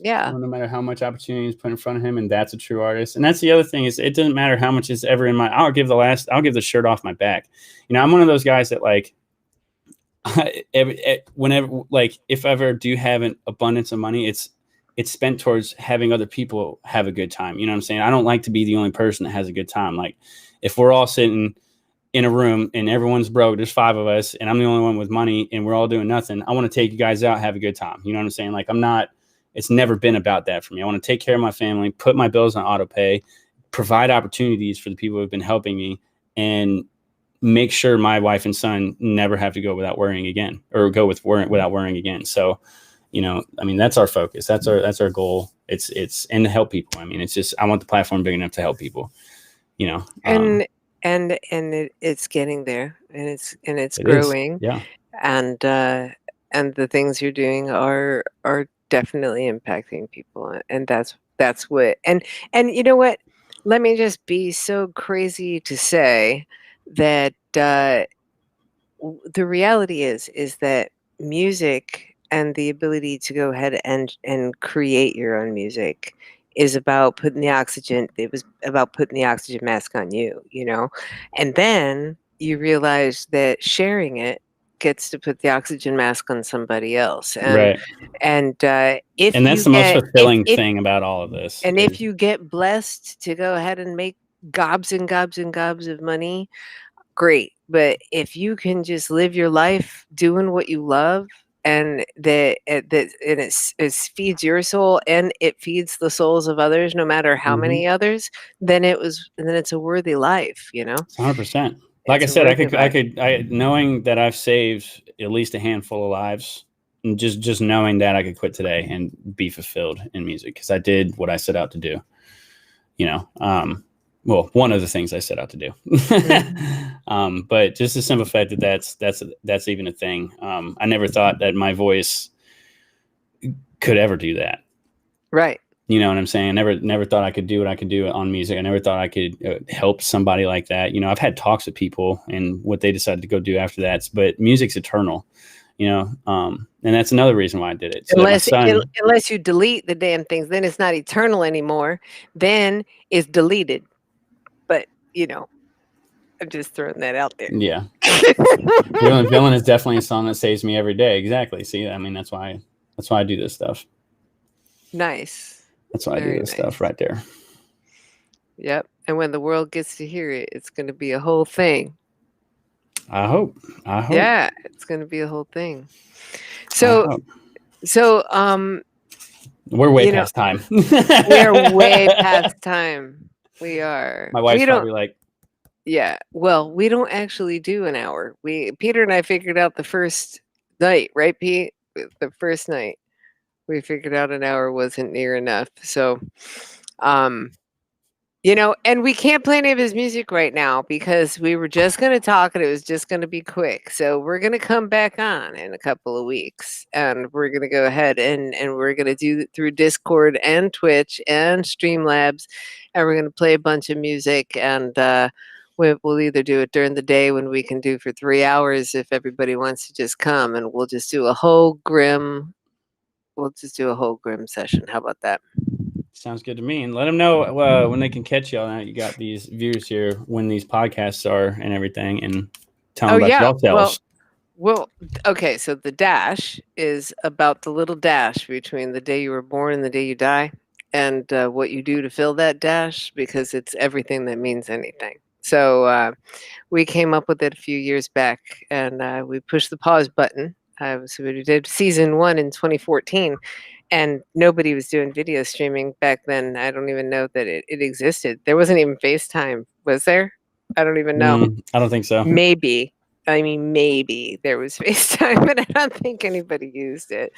Yeah. So no matter how much opportunity is put in front of him, and that's a true artist. And that's the other thing is it doesn't matter how much is ever in my. I'll give the shirt off my back. You know, I'm one of those guys that like, whenever like if I ever do have an abundance of money, it's spent towards having other people have a good time. You know what I'm saying? I don't like to be the only person that has a good time. Like if we're all sitting in a room and everyone's broke, there's 5 of us and I'm the only one with money and we're all doing nothing. I want to take you guys out, have a good time. You know what I'm saying? Like it's never been about that for me. I want to take care of my family, put my bills on auto pay, provide opportunities for the people who have been helping me, and make sure my wife and son never have to go without worrying again or go without worrying again. So, you know, I mean, that's our focus. That's our goal. It's and to help people. I mean, it's just, I want the platform big enough to help people, you know, and it's getting there and it's growing. Yeah. And the things you're doing are definitely impacting people. And that's what, and you know what, let me just be so crazy to say that, the reality is that music and the ability to go ahead and create your own music is about putting the oxygen. It was about putting the oxygen mask on you, you know, and then you realize that sharing it gets to put the oxygen mask on somebody else. And right. And that's the most fulfilling thing about all of this. And if you get blessed to go ahead and make gobs and gobs and gobs of money, great. But if you can just live your life doing what you love, and it feeds your soul and it feeds the souls of others, no matter how many others, then it's a worthy life, you know. 100%. Like I said, I could knowing that I've saved at least a handful of lives, and just knowing that I could quit today and be fulfilled in music because I did what I set out to do. You know, well, one of the things I set out to do. But just the simple fact that that's even a thing. I never thought that my voice could ever do that. Right. You know what I'm saying? I never thought I could do what I could do on music. I never thought I could help somebody like that. You know, I've had talks with people and what they decided to go do after that. But music's eternal, you know, and that's another reason why I did it. So unless you delete the damn things, then it's not eternal anymore. Then it's deleted. But, you know, I'm just throwing that out there. Yeah. Villain is definitely a song that saves me every day. Exactly. See, I mean, that's why I do this stuff. Nice. That's why I do this stuff right there. Yep. And when the world gets to hear it, it's going to be a whole thing. I hope. Yeah, it's going to be a whole thing. So We're way You know, past time. we are way past time. We are. My wife's We don't. probably like, Yeah. Well, we don't actually do an hour. Peter and I figured out the first night, right, Pete? The first night we figured out an hour wasn't near enough. So, and we can't play any of his music right now because we were just going to talk and it was just going to be quick. So we're going to come back on in a couple of weeks and we're going to go ahead and we're going to do it through Discord and Twitch and Streamlabs, and we're going to play a bunch of music, and we'll either do it during the day when we can do for 3 hours if everybody wants to just come, and we'll just do a whole grim session. How about that? sounds good to me. And let them know when they can catch y'all. Now you got these viewers here when these podcasts are and everything, and tell them about yourselves. Well, okay. So the dash is about the little dash between the day you were born and the day you die, and what you do to fill that dash, because it's everything that means anything. So we came up with it a few years back, and we pushed the pause button. So we did season 1 in 2014. And nobody was doing video streaming back then. I don't even know that it existed. There wasn't even FaceTime, was there? I don't even know. I don't think so. Maybe there was FaceTime, but I don't think anybody used it.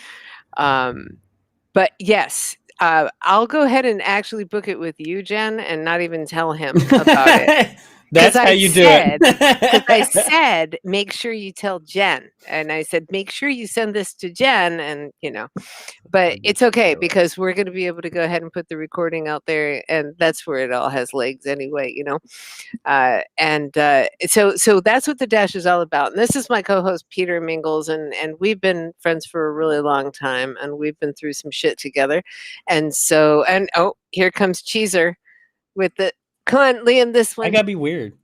But yes, I'll go ahead and actually book it with you, Jen, and not even tell him about it. That's how you do it. Because I said, make sure you tell Jen. And I said, make sure you send this to Jen. And, but it's okay because we're going to be able to go ahead and put the recording out there. And that's where it all has legs anyway, So that's what the dash is all about. And this is my co-host, Peter Mingils. And we've been friends for a really long time. And we've been through some shit together. And so, here comes Cheezer with the... Come on, Liam, this one. I gotta be weird.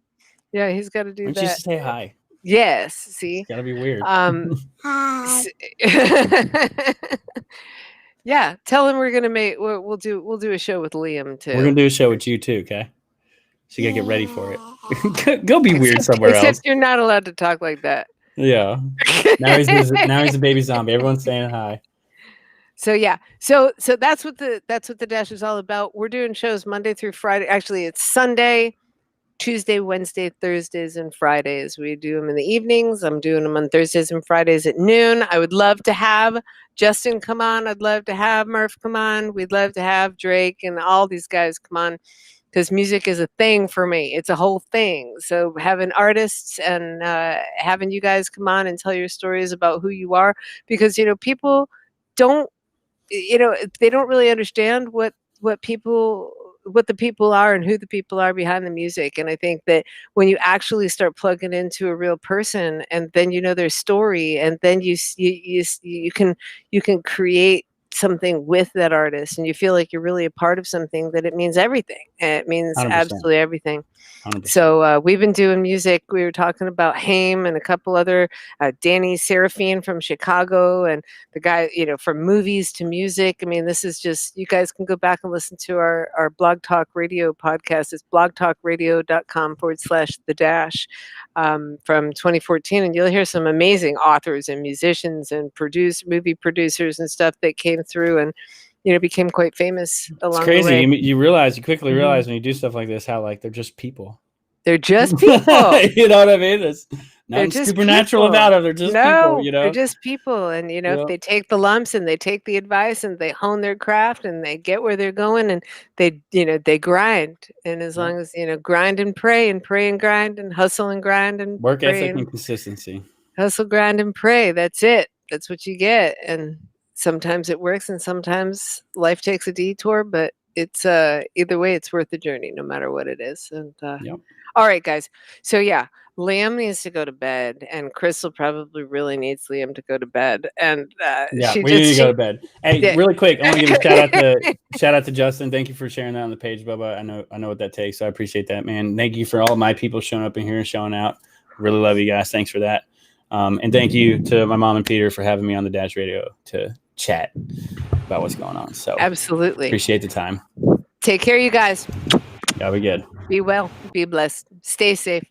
Yeah, he's got to do that. Just say hi. Yes, see? It's gotta be weird. Hi. Yeah, tell him we're gonna we'll do a show with Liam too. We're gonna do a show with you too, okay? So you gotta get ready for it. Go be weird somewhere else. Except you're not allowed to talk like that. Yeah. Now he's a baby zombie. Everyone's saying hi. So yeah, so that's what the dash is all about. We're doing shows Monday through Friday. Actually, it's Sunday, Tuesday, Wednesday, Thursdays, and Fridays. We do them in the evenings. I'm doing them on Thursdays and Fridays at noon. I would love to have Justin come on. I'd love to have Murph come on. We'd love to have Drake and all these guys come on, because music is a thing for me. It's a whole thing. So having artists and having you guys come on and tell your stories about who you are, because people don't. They don't really understand what the people are and who the people are behind the music. And I think that when you actually start plugging into a real person, and then their story, and then you can create something with that artist, and you feel like you're really a part of something, that it means everything. And it means 100%. absolutely everything. 100%. So we've been doing music. We were talking about Haim and a couple other, Danny Seraphine from Chicago, and the guy, from movies to music. I mean, this is just, you guys can go back and listen to our Blog Talk Radio podcast. It's blogtalkradio.com/the dash from 2014. And you'll hear some amazing authors and musicians and movie producers and stuff that came through and became quite famous along the way. It's crazy. You quickly realize when you do stuff like this, how they're just people. They're just people. You know what I mean? There's nothing supernatural about them. They're just people, They're just people. And, if they take the lumps and they take the advice and they hone their craft and they get where they're going, and they grind. And as long as, grind and pray and grind and hustle and grind and work ethic and consistency. Hustle, grind, and pray. That's it. That's what you get. And sometimes it works and sometimes life takes a detour, but it's either way, it's worth the journey, no matter what it is. And all right, guys. So yeah, Liam needs to go to bed, and Crystal probably really needs Liam to go to bed. And we need to go to bed. Hey, really quick, I want to give a shout out to Justin. Thank you for sharing that on the page, Bubba. I know what that takes. So I appreciate that, man. Thank you for all of my people showing up in here and showing out. Really love you guys. Thanks for that. And thank you to my mom and Peter for having me on the Dash Radio to chat about what's going on. So absolutely appreciate the time. Take care, you guys. Y'all be good. Be well. Be blessed. Stay safe.